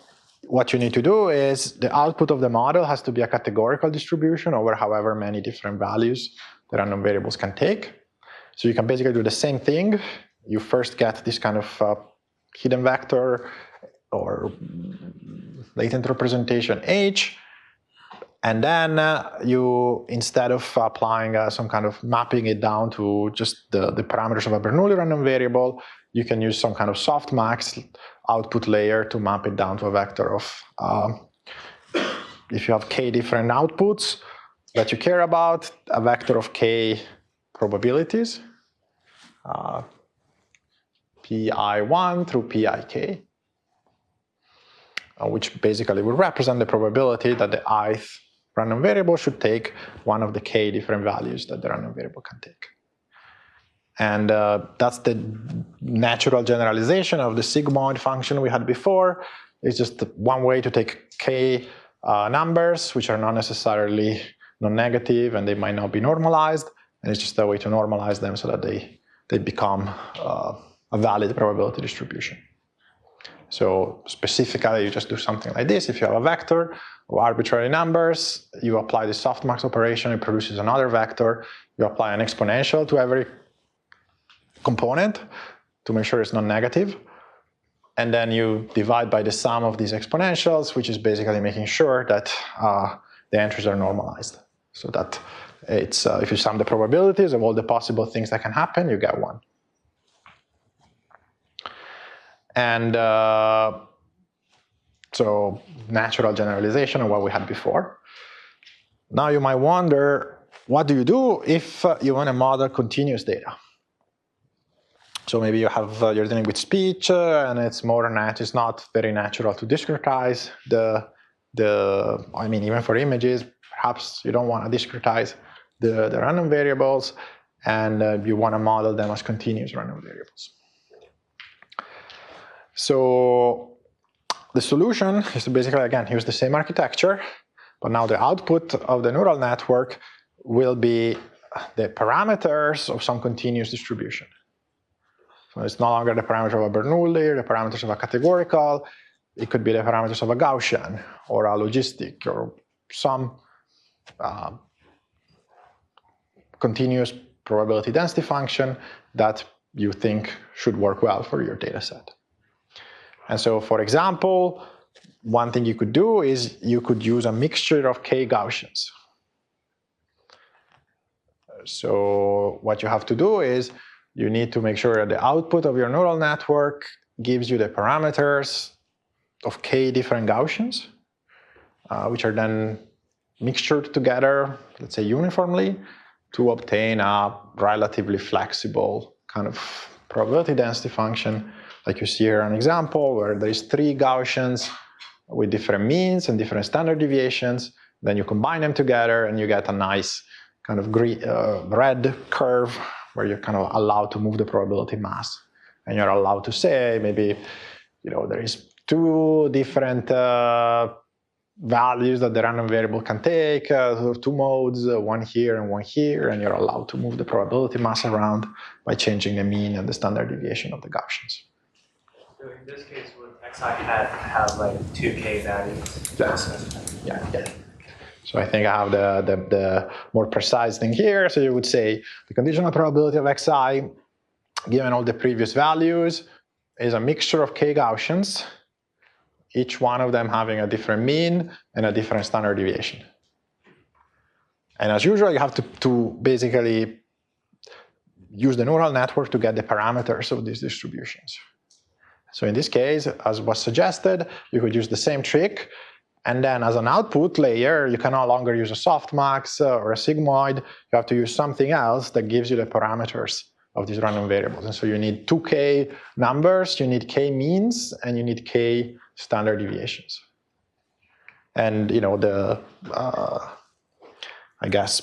what you need to do is the output of the model has to be a categorical distribution over however many different values the random variables can take. So you can basically do the same thing. You first get this kind of hidden vector or latent representation H. And then you, instead of applying some kind of mapping it down to just the parameters of a Bernoulli random variable, you can use some kind of softmax output layer to map it down to a vector of, if you have k different outputs that you care about, a vector of k probabilities, pi1 through pik, which basically will represent the probability that the ith random variable should take one of the k different values that the random variable can take. And that's the natural generalization of the sigmoid function we had before. It's just one way to take k numbers, which are not necessarily non-negative and they might not be normalized. And it's just a way to normalize them so that they become a valid probability distribution. So specifically, you just do something like this. If you have a vector of arbitrary numbers, you apply the softmax operation, it produces another vector. You apply an exponential to every component to make sure it's non-negative. And then you divide by the sum of these exponentials, which is basically making sure that the entries are normalized. So that it's if you sum the probabilities of all the possible things that can happen, you get one. And so natural generalization of what we had before. Now you might wonder, what do you do if you want to model continuous data? So maybe you have you're dealing with speech and it's not very natural to discretize I mean, even for images, perhaps you don't want to discretize the random variables, and you want to model them as continuous random variables. So the solution is to basically, again, use the same architecture, but now the output of the neural network will be the parameters of some continuous distribution. So it's no longer the parameter of a Bernoulli, or the parameters of a categorical. It could be the parameters of a Gaussian, or a logistic, or some continuous probability density function that you think should work well for your data set. And so, for example, one thing you could do is you could use a mixture of k Gaussians. So what you have to do is you need to make sure that the output of your neural network gives you the parameters of k different Gaussians, which are then mixtured together, let's say uniformly, to obtain a relatively flexible kind of probability density function. Like you see here an example where there is 3 Gaussians with different means and different standard deviations. Then you combine them together and you get a nice kind of red curve where you're kind of allowed to move the probability mass. And you're allowed to say maybe, there is 2 different values that the random variable can take, 2 modes, one here and one here, and you're allowed to move the probability mass around by changing the mean and the standard deviation of the Gaussians. So in this case, would xi have like 2k values? Yeah. So I think I have the more precise thing here. So you would say the conditional probability of xi, given all the previous values, is a mixture of k Gaussians, each one of them having a different mean and a different standard deviation. And as usual, you have to basically use the neural network to get the parameters of these distributions. So in this case, as was suggested, you could use the same trick. And then as an output layer, you can no longer use a softmax or a sigmoid. You have to use something else that gives you the parameters of these random variables. And so you need 2k numbers, you need k means, and you need k standard deviations. And I guess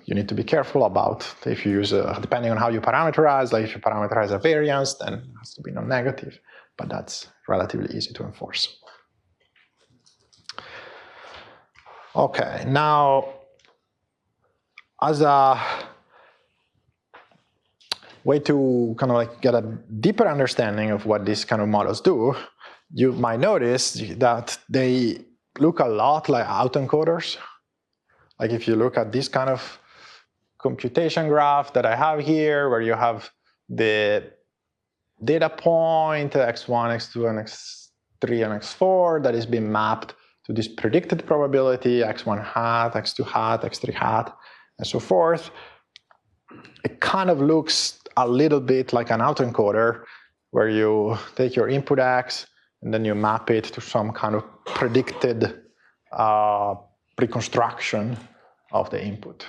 you need to be careful about if you use depending on how you parameterize. Like if you parameterize a variance, then it has to be non-negative, but that's relatively easy to enforce. Okay, now as a way to kind of like get a deeper understanding of what these kind of models do, you might notice that they look a lot like autoencoders. Like if you look at this kind of computation graph that I have here, where you have the data point, x1, x2, and x3, and x4, that is being mapped to this predicted probability, x1 hat, x2 hat, x3 hat, and so forth. It kind of looks a little bit like an autoencoder, where you take your input x, and then you map it to some kind of predicted reconstruction of the input.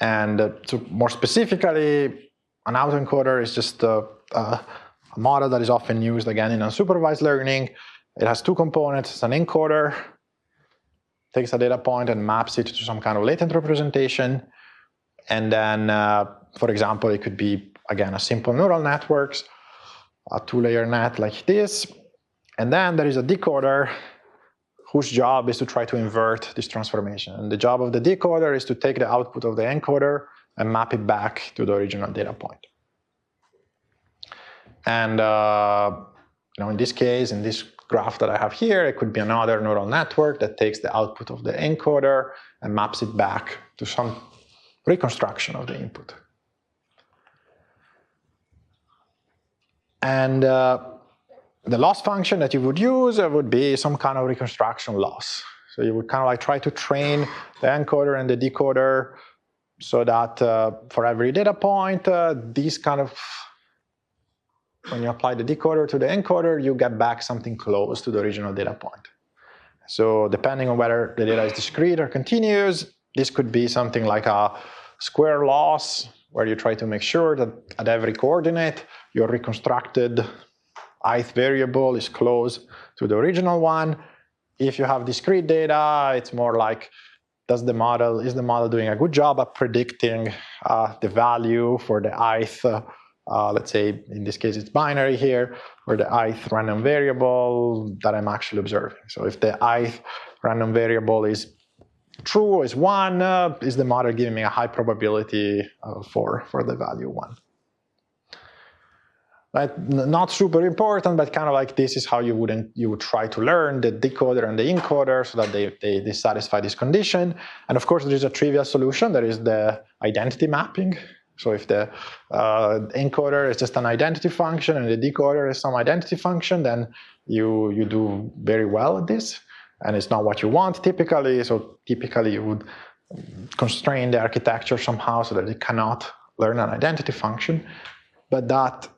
And so more specifically, an autoencoder is just a model that is often used, again, in unsupervised learning. It has two components. It's an encoder, takes a data point and maps it to some kind of latent representation. And then, for example, it could be, again, a simple neural networks, a two-layer net like this. And then there is a decoder whose job is to try to invert this transformation. And the job of the decoder is to take the output of the encoder and map it back to the original data point. And in this case, in this graph that I have here, it could be another neural network that takes the output of the encoder and maps it back to some reconstruction of the input. And the loss function that you would use would be some kind of reconstruction loss. So you would kind of like try to train the encoder and the decoder so that for every data point, these kind of, when you apply the decoder to the encoder, you get back something close to the original data point. So depending on whether the data is discrete or continuous, this could be something like a square loss, where you try to make sure that at every coordinate, your reconstructed ith variable is close to the original one. If you have discrete data, it's more like, is the model doing a good job at predicting the value for the ith, let's say in this case it's binary here, or the ith random variable that I'm actually observing. So if the ith random variable is true, is 1, is the model giving me a high probability for the value 1. Right? Not super important, but kind of like this is how you would try to learn the decoder and the encoder so that they satisfy this condition. And of course, there is a trivial solution. There is the identity mapping. So if the encoder is just an identity function and the decoder is some identity function, then you do very well at this. And it's not what you want typically. So typically you would constrain the architecture somehow so that it cannot learn an identity function. But that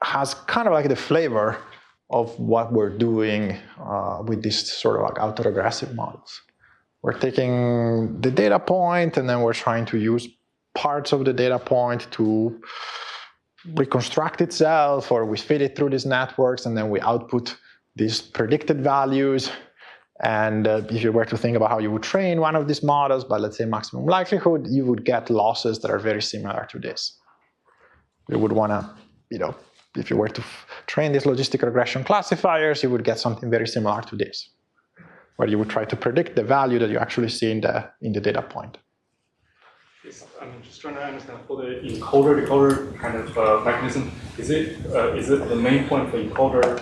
has kind of like the flavor of what we're doing with these sort of like autoregressive models. We're taking the data point and then we're trying to use parts of the data point to reconstruct itself, or we feed it through these networks and then we output these predicted values. And if you were to think about how you would train one of these models by, let's say, maximum likelihood, you would get losses that are very similar to this. You would want to, if you were to train these logistic regression classifiers, you would get something very similar to this, where you would try to predict the value that you actually see in the data point. I'm just trying to understand for the encoder-decoder kind of mechanism. Is it the main point for encoder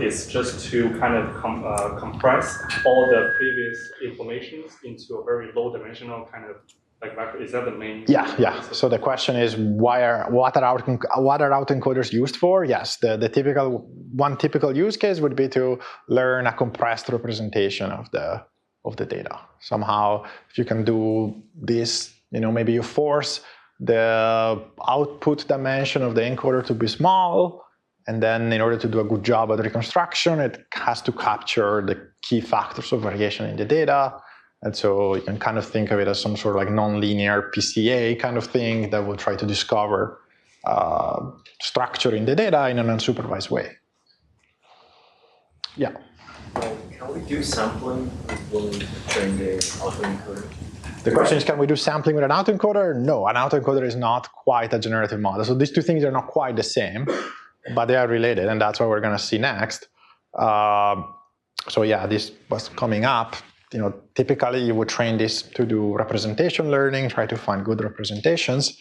is just to kind of compress all the previous informations into a very low-dimensional kind of like vector? Is that the main? Yeah. So the question is, what are autoencoders used for? Yes, the one typical use case would be to learn a compressed representation of the data. Somehow, if you can do this, maybe you force the output dimension of the encoder to be small, and then in order to do a good job at reconstruction, it has to capture the key factors of variation in the data. And so you can kind of think of it as some sort of like nonlinear PCA kind of thing that will try to discover structure in the data in an unsupervised way. Yeah. Can we do sampling when we train the autoencoder? The question is, can we do sampling with an autoencoder? No, an autoencoder is not quite a generative model. So these two things are not quite the same, but they are related, and that's what we're going to see next. So yeah, this was coming up. Typically you would train this to do representation learning, try to find good representations.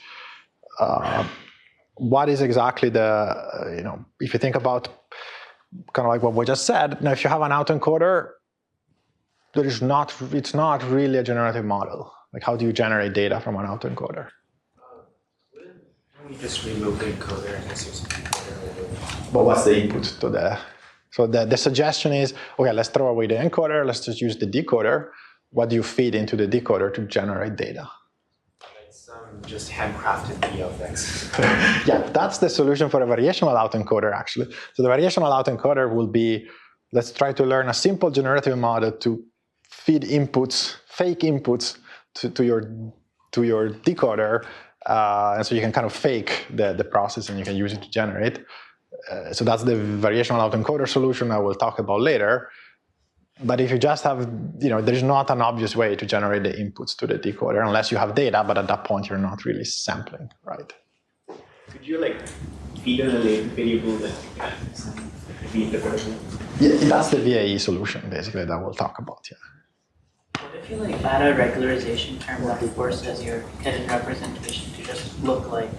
What is exactly if you think about kind of like what we just said, now if you have an autoencoder, it's not really a generative model. Like, how do you generate data from an autoencoder? We just remove the encoder and just use the decoder. But what's the input to the? So the suggestion is, okay, let's throw away the encoder. Let's just use the decoder. What do you feed into the decoder to generate data? It's just handcrafted VFX. Yeah, that's the solution for a variational autoencoder, actually. So the variational autoencoder will be, let's try to learn a simple generative model to feed inputs, fake inputs to your decoder, and so you can kind of fake the process and you can use it to generate. So that's the variational autoencoder solution I will talk about later. But if you just have, there's not an obvious way to generate the inputs to the decoder unless you have data, but at that point you're not really sampling, right? Could you feed in a latent variable that you can feed the variable? Yeah, that's the VAE solution, basically, that we'll talk about, yeah. What if you add a regularization term that forces your hidden representation to just look like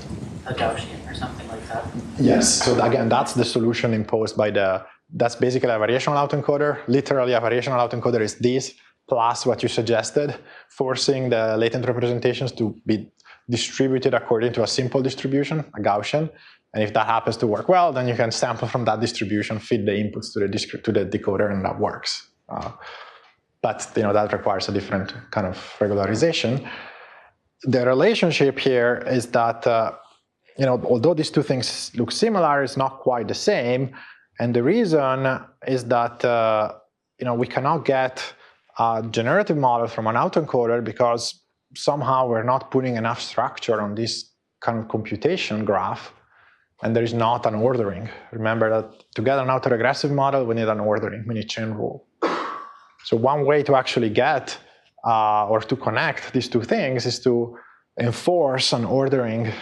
a Gaussian or something like that? Yes, so again, that's the solution imposed by that's basically a variational autoencoder. Literally, a variational autoencoder is this, plus what you suggested, forcing the latent representations to be distributed according to a simple distribution, a Gaussian. And if that happens to work well, then you can sample from that distribution, feed the inputs to the decoder, and that works. But that requires a different kind of regularization. The relationship here is that although these two things look similar, it's not quite the same. And the reason is that we cannot get a generative model from an autoencoder because somehow we're not putting enough structure on this kind of computation graph, and there is not an ordering. Remember that to get an autoregressive model, we need an ordering, we need chain rule. So one way to actually get or to connect these two things is to enforce an ordering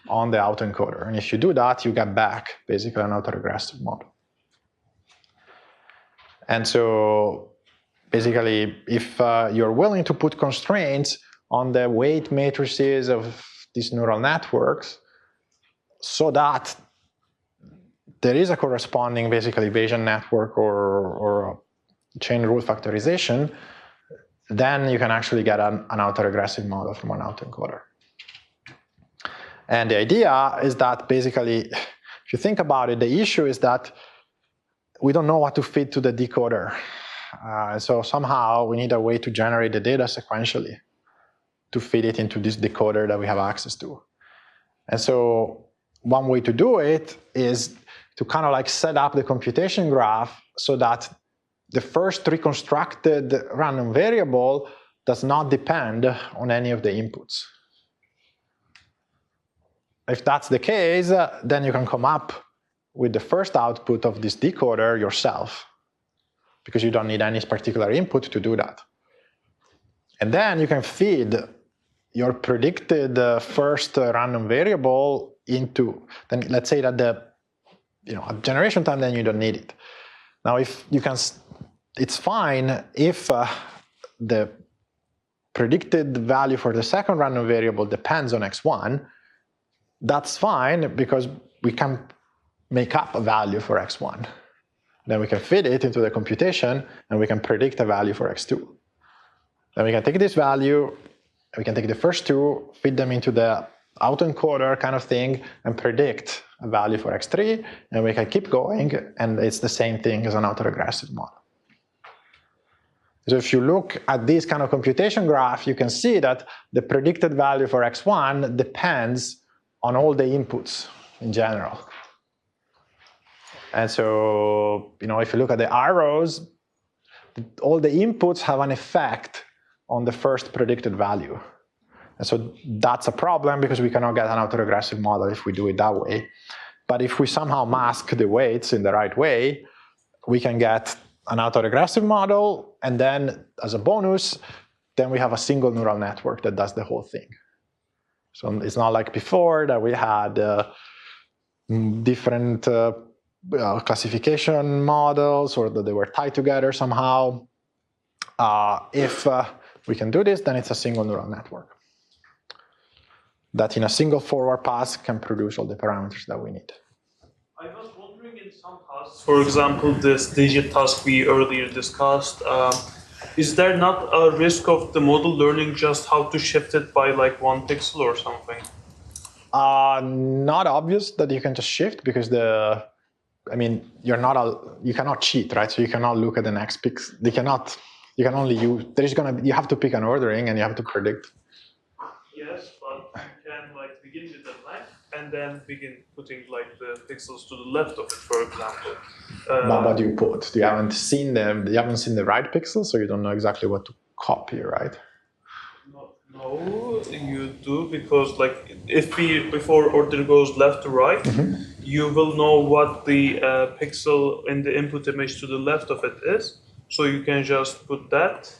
on the autoencoder. And if you do that, you get back basically an autoregressive model. And so basically, if you're willing to put constraints on the weight matrices of these neural networks so that there is a corresponding basically Bayesian network or a chain rule factorization, then you can actually get an autoregressive model from an autoencoder. And the idea is that basically, if you think about it, the issue is that we don't know what to feed to the decoder. So somehow we need a way to generate the data sequentially to feed it into this decoder that we have access to. And so one way to do it is to kind of set up the computation graph so that the first reconstructed random variable does not depend on any of the inputs. If that's the case, then you can come up with the first output of this decoder yourself, because you don't need any particular input to do that. And then you can feed your predicted first random variable into, then let's say that at generation time, then you don't need it. Now, if you can, it's fine if the predicted value for the second random variable depends on x1. That's fine because we can make up a value for x1. Then we can feed it into the computation and we can predict a value for x2. Then we can take this value, we can take the first two, feed them into the autoencoder kind of thing and predict a value for x3, and we can keep going, and it's the same thing as an autoregressive model. So if you look at this kind of computation graph, you can see that the predicted value for x1 depends on all the inputs in general. And so, if you look at the arrows, all the inputs have an effect on the first predicted value. And so that's a problem because we cannot get an autoregressive model if we do it that way. But if we somehow mask the weights in the right way, we can get an autoregressive model, and then as a bonus, then we have a single neural network that does the whole thing. So it's not like before that we had different classification models or that they were tied together somehow. If we can do this, then it's a single neural network that in a single forward pass can produce all the parameters that we need. I was wondering in some tasks, for example, this digit task we earlier discussed, is there not a risk of the model learning just how to shift it by 1 pixel or something? Not obvious that you can just shift because you cannot cheat, right? So you cannot look at the next pixel. You can only use, you have to pick an ordering and you have to predict. Yes, but you can like begin with the left and then begin putting like the pixels to the left of it, for example. But what do you put? You haven't seen the right pixels, so you don't know exactly what to copy, right? No, you do, because like if before order goes left to right, you will know what the pixel in the input image to the left of it is. So you can just put that,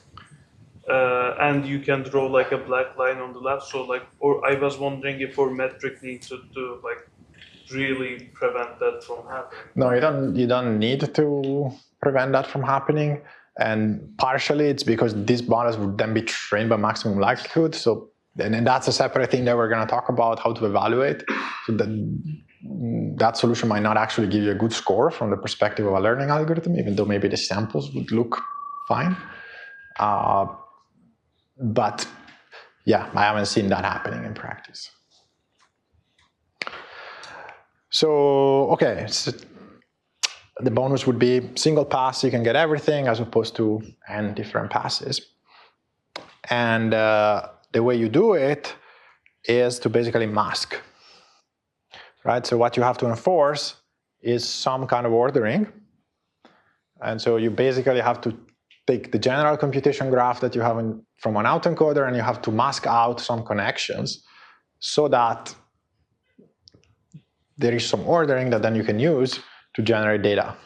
and you can draw like a black line on the left. So like, or I was wondering if our metric needs to like really prevent that from happening. No, you don't need to prevent that from happening. And partially it's because these models would then be trained by maximum likelihood. So, and that's a separate thing that we're going to talk about, how to evaluate. So that solution might not actually give you a good score from the perspective of a learning algorithm, even though maybe the samples would look fine. But yeah, I haven't seen that happening in practice. So, okay. So, the bonus would be single pass, you can get everything, as opposed to n different passes. And the way you do it is to basically mask, right? So what you have to enforce is some kind of ordering. And so you basically have to take the general computation graph that you have from an autoencoder, and you have to mask out some connections so that there is some ordering that then you can use to generate data.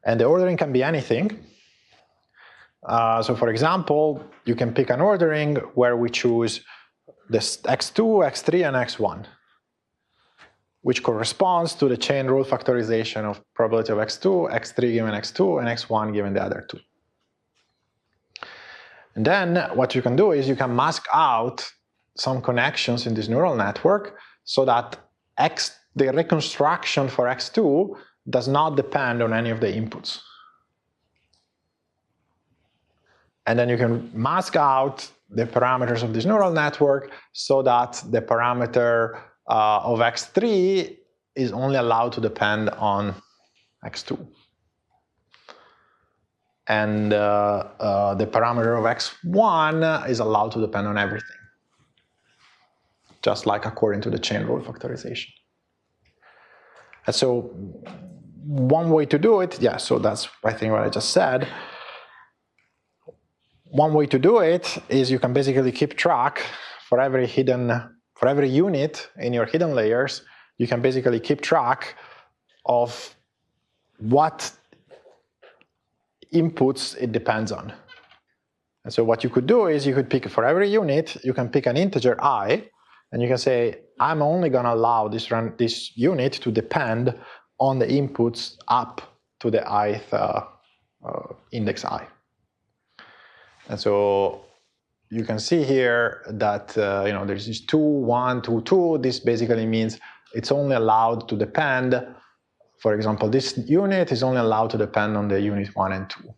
And the ordering can be anything. So for example, you can pick an ordering where we choose this x2, x3, and x1, which corresponds to the chain rule factorization of probability of x2, x3 given x2, and x1 given the other two. And then what you can do is you can mask out some connections in this neural network so that the reconstruction for x2 does not depend on any of the inputs. And then you can mask out the parameters of this neural network so that the parameter of x3 is only allowed to depend on x2. And the parameter of x1 is allowed to depend on everything, just like according to the chain rule factorization. And so one way to do it, yeah, so that's I think what I just said. One way to do it is you can basically keep track for every unit in your hidden layers, you can basically keep track of what inputs it depends on. And so what you could do is you could pick, for every unit, you can pick an integer I, and you can say, I'm only going to allow this unit to depend on the inputs up to the ith index I. And so you can see here that there's this 2, 1, 2, 2. This basically means it's only allowed to depend. For example, this unit is only allowed to depend on the unit 1 and 2.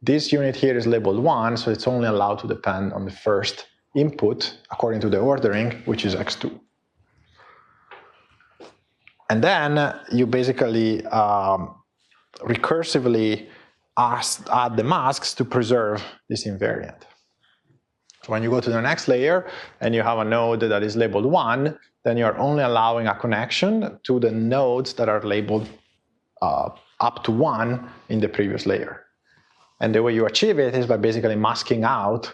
This unit here is labeled 1, so it's only allowed to depend on the first input according to the ordering, which is x2. And then you basically recursively add the masks to preserve this invariant. So when you go to the next layer and you have a node that is labeled 1, then you're only allowing a connection to the nodes that are labeled up to 1 in the previous layer. And the way you achieve it is by basically masking out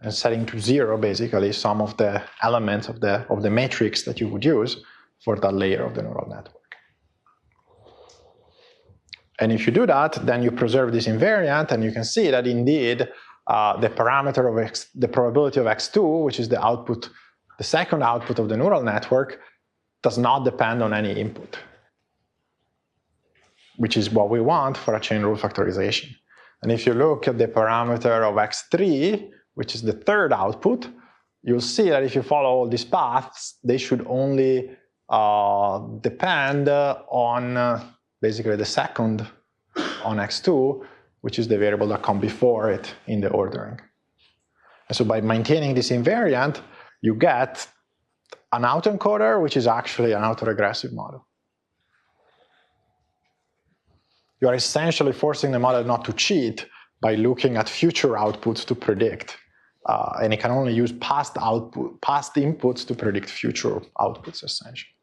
and setting to 0 basically some of the elements of the matrix that you would use for that layer of the neural network. And if you do that, then you preserve this invariant, and you can see that indeed the parameter of the probability of x2, which is the output, the second output of the neural network, does not depend on any input, which is what we want for a chain rule factorization. And if you look at the parameter of x3, which is the third output, you'll see that if you follow all these paths, they should only depend on basically the second on x2, which is the variable that comes before it in the ordering. And so by maintaining this invariant, you get an autoencoder, which is actually an autoregressive model. You are essentially forcing the model not to cheat by looking at future outputs to predict. And it can only use past inputs to predict future outputs, essentially.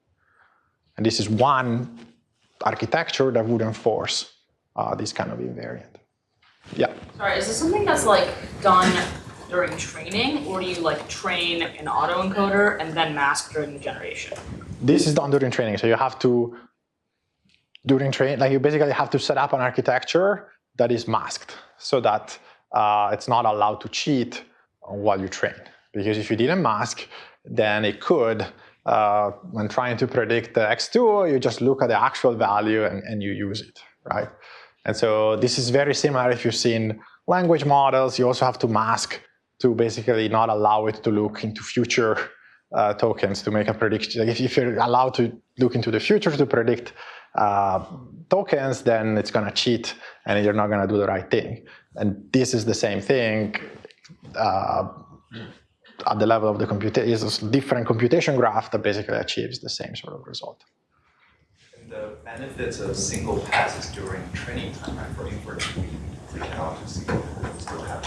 And this is one architecture that would enforce this kind of invariant. Yeah. Sorry, is this something that's like done during training, or do you like train an autoencoder and then mask during the generation? This is done during training, so you have to, during training, like you basically have to set up an architecture that is masked so that it's not allowed to cheat while you train. Because if you didn't mask, then it could, when trying to predict the x2, you just look at the actual value and you use it, right? And so this is very similar if you've seen language models. You also have to mask to basically not allow it to look into future tokens to make a prediction. Like if you're allowed to look into the future to predict tokens, then it's going to cheat and you're not going to do the right thing. And this is the same thing at the level of the computation. It's a different computation graph that basically achieves the same sort of result. And the benefits of single passes during training time, right, for inference, we can also still have.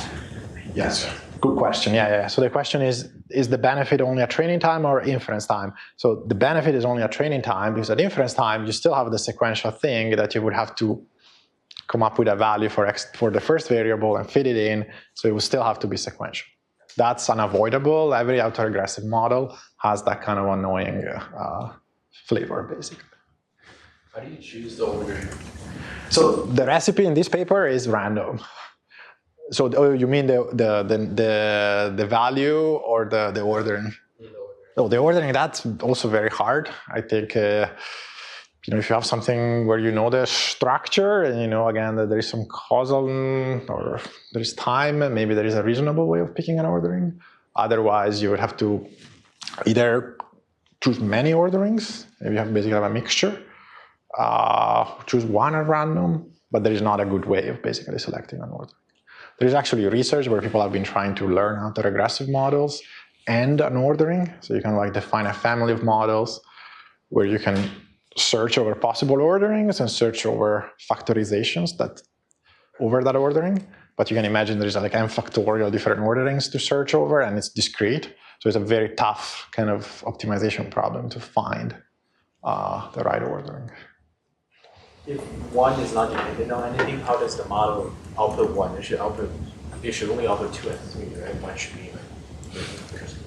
Yes, good question. Yeah. So the question is the benefit only at training time or inference time? So the benefit is only at training time, because at inference time, you still have the sequential thing that you would have to come up with a value for the first variable and fit it in, so it will still have to be sequential. That's unavoidable. Every autoregressive model has that kind of annoying flavor, basically. How do you choose the order? So the recipe in this paper is random. So oh, you mean the value or the ordering? Oh, the ordering, that's also very hard. I think you know, if you have something where you know the structure and you know again that there is some causal or there is time, maybe there is a reasonable way of picking an ordering. Otherwise, you would have to either choose many orderings, maybe you basically have a mixture, choose one at random, but there is not a good way of basically selecting an ordering. There is actually research where people have been trying to learn autoregressive models and an ordering. So you can like define a family of models where you can search over possible orderings and search over factorizations over that ordering. But you can imagine there's like n factorial different orderings to search over, and it's discrete. So it's a very tough kind of optimization problem to find the right ordering. If one is not dependent on anything, how does the model output one? It should only output 2 and 3, right? One should be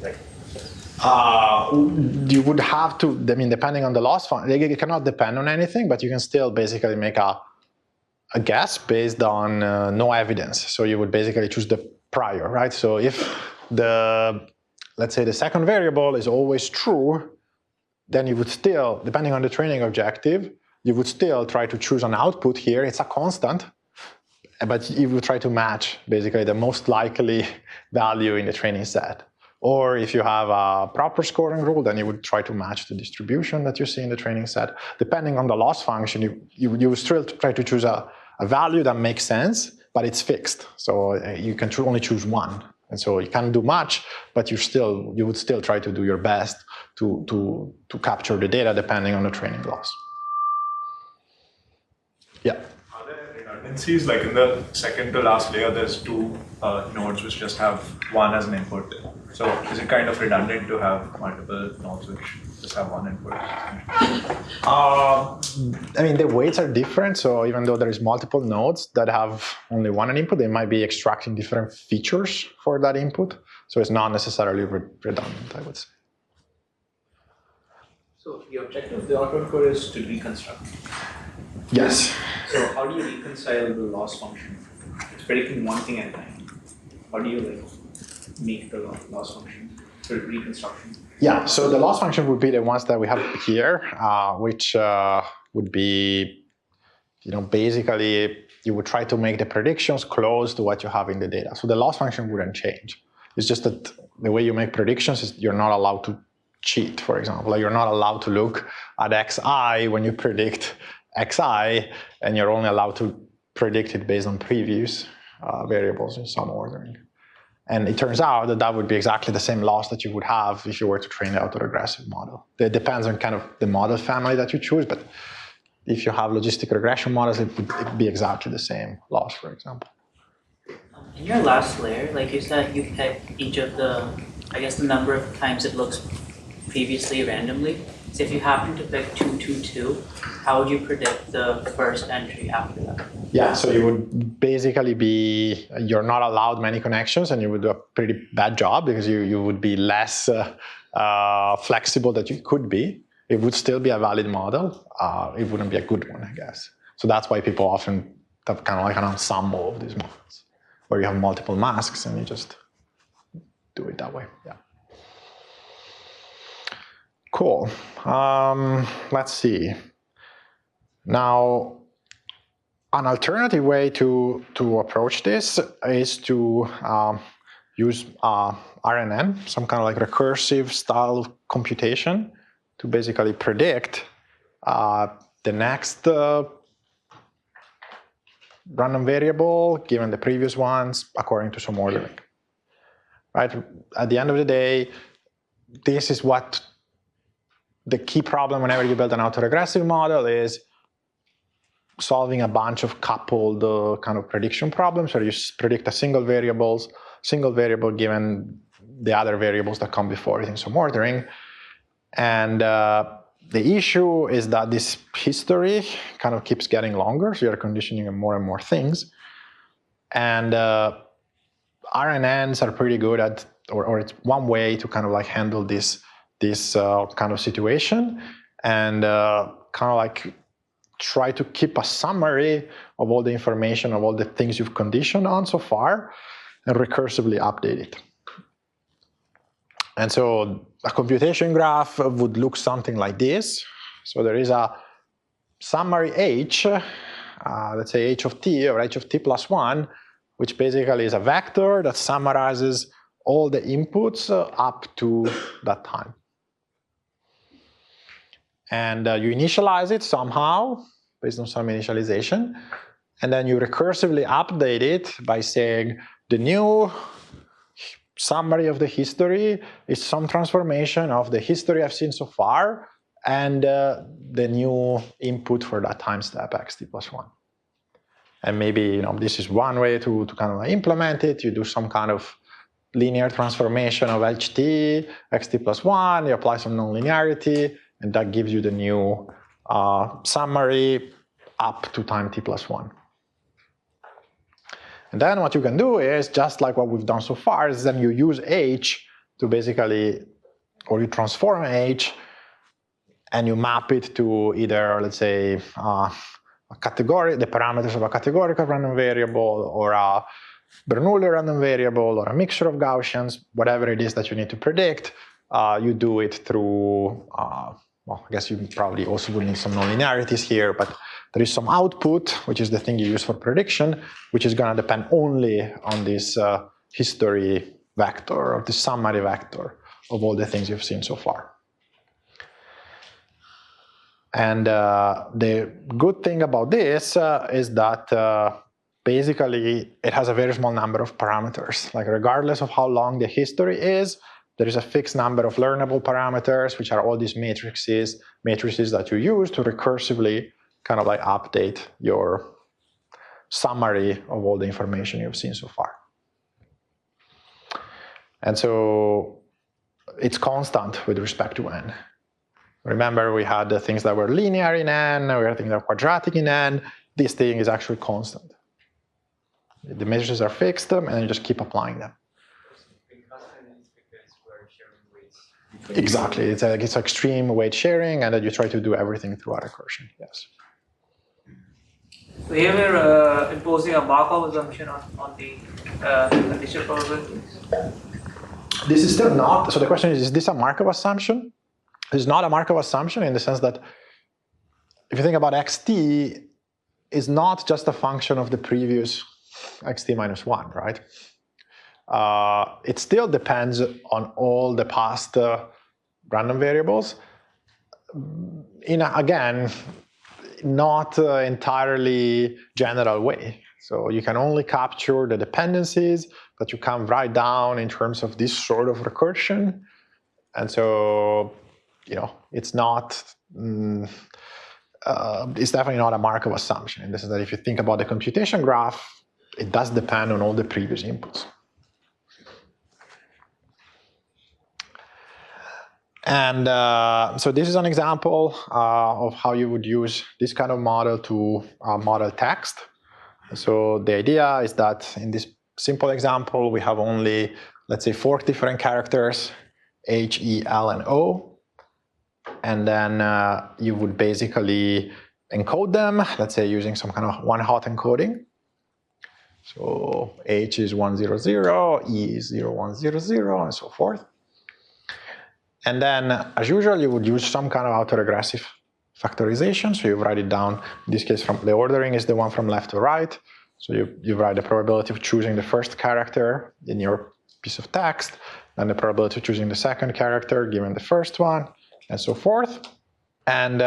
like you would have to, I mean, depending on the loss function, it cannot depend on anything, but you can still basically make a guess based on no evidence. So you would basically choose the prior, right? So if let's say the second variable is always true, then you would still, depending on the training objective, you would still try to choose an output here. It's a constant, but you would try to match basically the most likely value in the training set. Or if you have a proper scoring rule, then you would try to match the distribution that you see in the training set. Depending on the loss function, you would still try to choose a value that makes sense, but it's fixed. So you can only choose one. And so you can't do much, but you would still try to do your best to capture the data depending on the training loss. Yeah. Are there redundancies? Like in the second to last layer, there's two nodes which just have one as an input. So is it kind of redundant to have multiple nodes which just have one input? I mean, the weights are different. So even though there is multiple nodes that have only one input, they might be extracting different features for that input. So it's not necessarily redundant, I would say. So the objective of the autoencoder is to reconstruct. Yes. So how do you reconcile the loss function? It's predicting one thing at a time. How do you like make the loss function for reconstruction? Yeah, so the loss function would be the ones that we have here, which would be, basically you would try to make the predictions close to what you have in the data. So the loss function wouldn't change. It's just that the way you make predictions is you're not allowed to cheat, for example. Like you're not allowed to look at xi when you predict xi, and you're only allowed to predict it based on previous variables in some ordering. And it turns out that that would be exactly the same loss that you would have if you were to train the autoregressive model. It depends on kind of the model family that you choose, but if you have logistic regression models, it would be exactly the same loss, for example. In your last layer, like you said, you pick each of the, I guess the number of times it looks previously randomly. So if you happen to pick 2, 2, 2, how would you predict the first entry after that? Yeah, so you would basically be, you're not allowed many connections, and you would do a pretty bad job because you would be less flexible than you could be. It would still be a valid model. It wouldn't be a good one, I guess. So that's why people often have kind of like an ensemble of these models, where you have multiple masks and you just do it that way. Yeah. Cool. Let's see. Now, an alternative way to approach this is to use RNN, some kind of like recursive style computation, to basically predict the next random variable given the previous ones according to some ordering. Right? At the end of the day, this is what the key problem whenever you build an autoregressive model is solving a bunch of coupled kind of prediction problems where you predict a single variable given the other variables that come before it in some ordering. And the issue is that this history kind of keeps getting longer, so you're conditioning more and more things. And RNNs are pretty good at, or it's one way to kind of like handle this kind of situation, and kind of like try to keep a summary of all the information of all the things you've conditioned on so far and recursively update it. And so a computation graph would look something like this. So there is a summary h, let's say h of t or h of t plus 1, which basically is a vector that summarizes all the inputs up to that time. And you initialize it somehow based on some initialization, and then you recursively update it by saying the new summary of the history is some transformation of the history I've seen so far and the new input for that time step xt plus 1. And maybe this is one way to kind of implement it. You do some kind of linear transformation of ht, xt plus 1, you apply some nonlinearity, and that gives you the new summary up to time t plus 1. And then what you can do is, just like what we've done so far, is then you use h to basically, or you transform h and you map it to either, let's say, a category, the parameters of a categorical random variable, or a Bernoulli random variable, or a mixture of Gaussians, whatever it is that you need to predict. You do it through, well, I guess you probably also will need some nonlinearities here, but there is some output, which is the thing you use for prediction, which is going to depend only on this history vector, or the summary vector of all the things you've seen so far. And the good thing about this is that basically it has a very small number of parameters. Like regardless of how long the history is, there is a fixed number of learnable parameters, which are all these matrices that you use to recursively kind of like update your summary of all the information you've seen so far. And so it's constant with respect to n. Remember, we had the things that were linear in n, we had things that were quadratic in n. This thing is actually constant. The matrices are fixed, and then you just keep applying them. Exactly, it's extreme weight sharing, and then you try to do everything through a recursion. Yes. So here we're imposing a Markov assumption on the conditional probabilities. This is still not. So the question is this a Markov assumption? It's not a Markov assumption in the sense that if you think about xt, is not just a function of the previous xt minus 1, right? It still depends on all the past random variables. In a, again, not entirely general way. So you can only capture the dependencies that you can write down in terms of this sort of recursion. And so, it's not, it's definitely not a Markov assumption. And this is that if you think about the computation graph, it does depend on all the previous inputs. And so this is an example of how you would use this kind of model to model text. So the idea is that in this simple example, we have only, let's say, 4 different characters, H, E, L, and O. And then you would basically encode them, let's say using some kind of one-hot encoding. So H is 100, E is 0100, and so forth. And then, as usual, you would use some kind of autoregressive factorization. So you write it down, in this case, from the ordering is the one from left to right. So you write the probability of choosing the first character in your piece of text, and the probability of choosing the second character given the first one, and so forth. And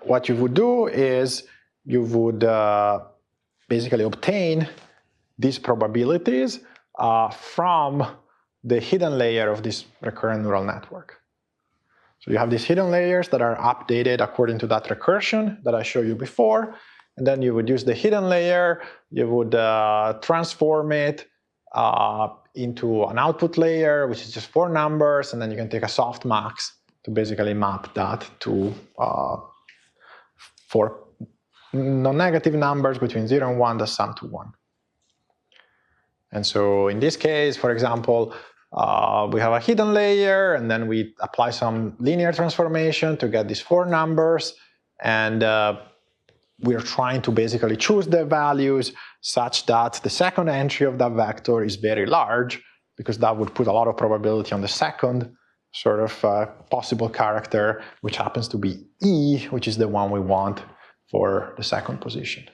what you would do is you would basically obtain these probabilities from the hidden layer of this recurrent neural network. So you have these hidden layers that are updated according to that recursion that I showed you before. And then you would use the hidden layer, you would transform it into an output layer, which is just 4 numbers, and then you can take a softmax to basically map that to 4 non-negative numbers between 0 and 1 that sum to 1. And so in this case, for example, we have a hidden layer, and then we apply some linear transformation to get these 4 numbers, and we are trying to basically choose the values such that the second entry of that vector is very large, because that would put a lot of probability on the second sort of possible character, which happens to be E, which is the one we want for the second position.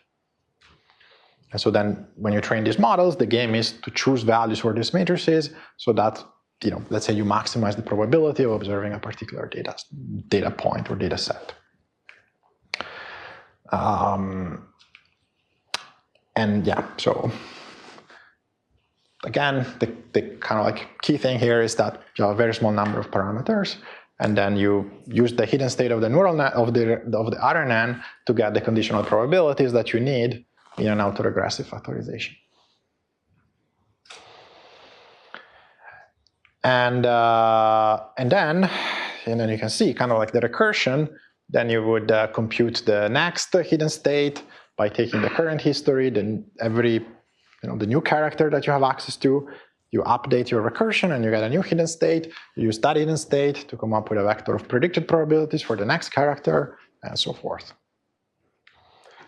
And so then when you train these models, the game is to choose values for these matrices so that, let's say you maximize the probability of observing a particular data point or data set. And yeah, so again, the kind of like key thing here is that you have a very small number of parameters, and then you use the hidden state of the neural net of the RNN to get the conditional probabilities that you need in an autoregressive factorization. And then you can see kind of like the recursion. Then you would compute the next hidden state by taking the current history, then every the new character that you have access to. You update your recursion and you get a new hidden state. You use that hidden state to come up with a vector of predicted probabilities for the next character, and so forth.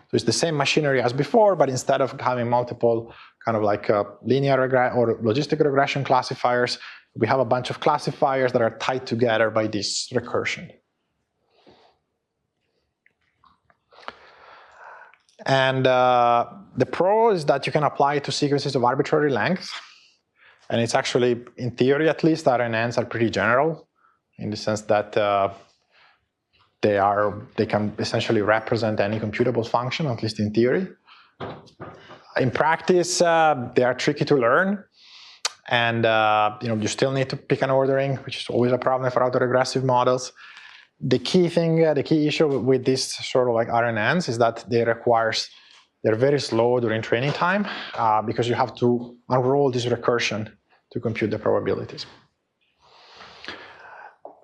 So it's the same machinery as before, but instead of having multiple kind of like linear or logistic regression classifiers, we have a bunch of classifiers that are tied together by this recursion. And the pro is that you can apply it to sequences of arbitrary length. And it's actually, in theory at least, RNNs are pretty general in the sense that they can essentially represent any computable function, at least in theory. In practice, they are tricky to learn. And you still need to pick an ordering, which is always a problem for autoregressive models. The key issue with these sort of like RNNs is that they're very slow during training time because you have to unroll this recursion to compute the probabilities.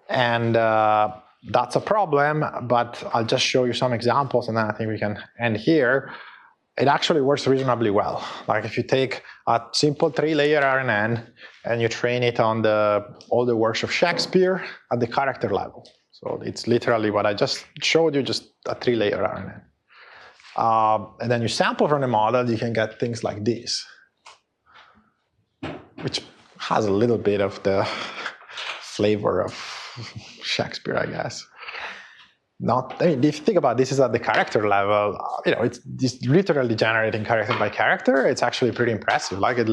And that's a problem, but I'll just show you some examples and then I think we can end here. It actually works reasonably well. Like if you take a simple 3-layer RNN and you train it on all the works of Shakespeare at the character level. So it's literally what I just showed you, just a 3-layer RNN. And then you sample from the model, you can get things like this, which has a little bit of the flavor of Shakespeare, I guess. If you think about this is at the character level, it's literally generating character by character. It's actually pretty impressive. Like it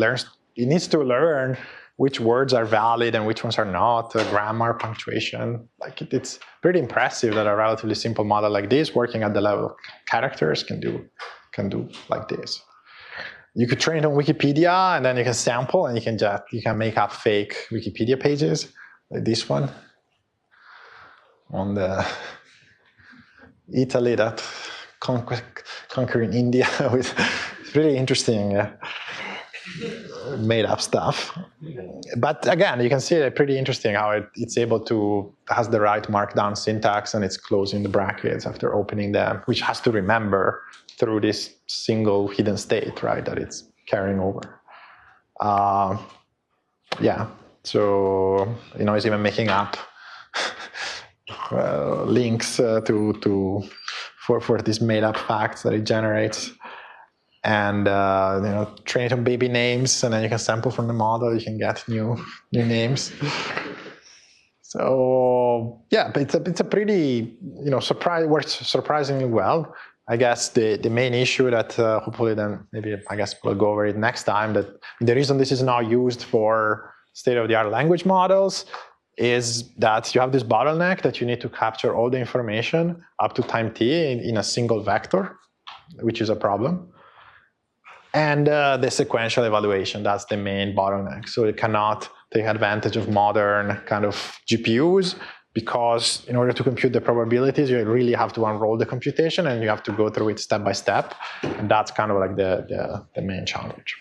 needs to learn which words are valid and which ones are not, grammar, punctuation. Like it's pretty impressive that a relatively simple model like this, working at the level of characters, can do like this. You could train it on Wikipedia, and then you can sample, and you can make up fake Wikipedia pages, like this one, on the Italy that conquering India with really interesting made up stuff. But again, you can see it pretty interesting how it's able to, has the right markdown syntax, and it's closing the brackets after opening them, which has to remember through this single hidden state, right, that it's carrying over. Yeah, so, it's even making up links for these made up facts that it generates. And train it on baby names, and then you can sample from the model, you can get new names. So yeah, but it's a pretty, works surprisingly well. I guess the main issue that hopefully then maybe I guess we'll go over it next time, that the reason this is now used for state-of-the-art language models is that you have this bottleneck that you need to capture all the information up to time t in a single vector, which is a problem. And the sequential evaluation, that's the main bottleneck. So it cannot take advantage of modern kind of GPUs, because in order to compute the probabilities, you really have to unroll the computation, and you have to go through it step by step. And that's kind of like the main challenge.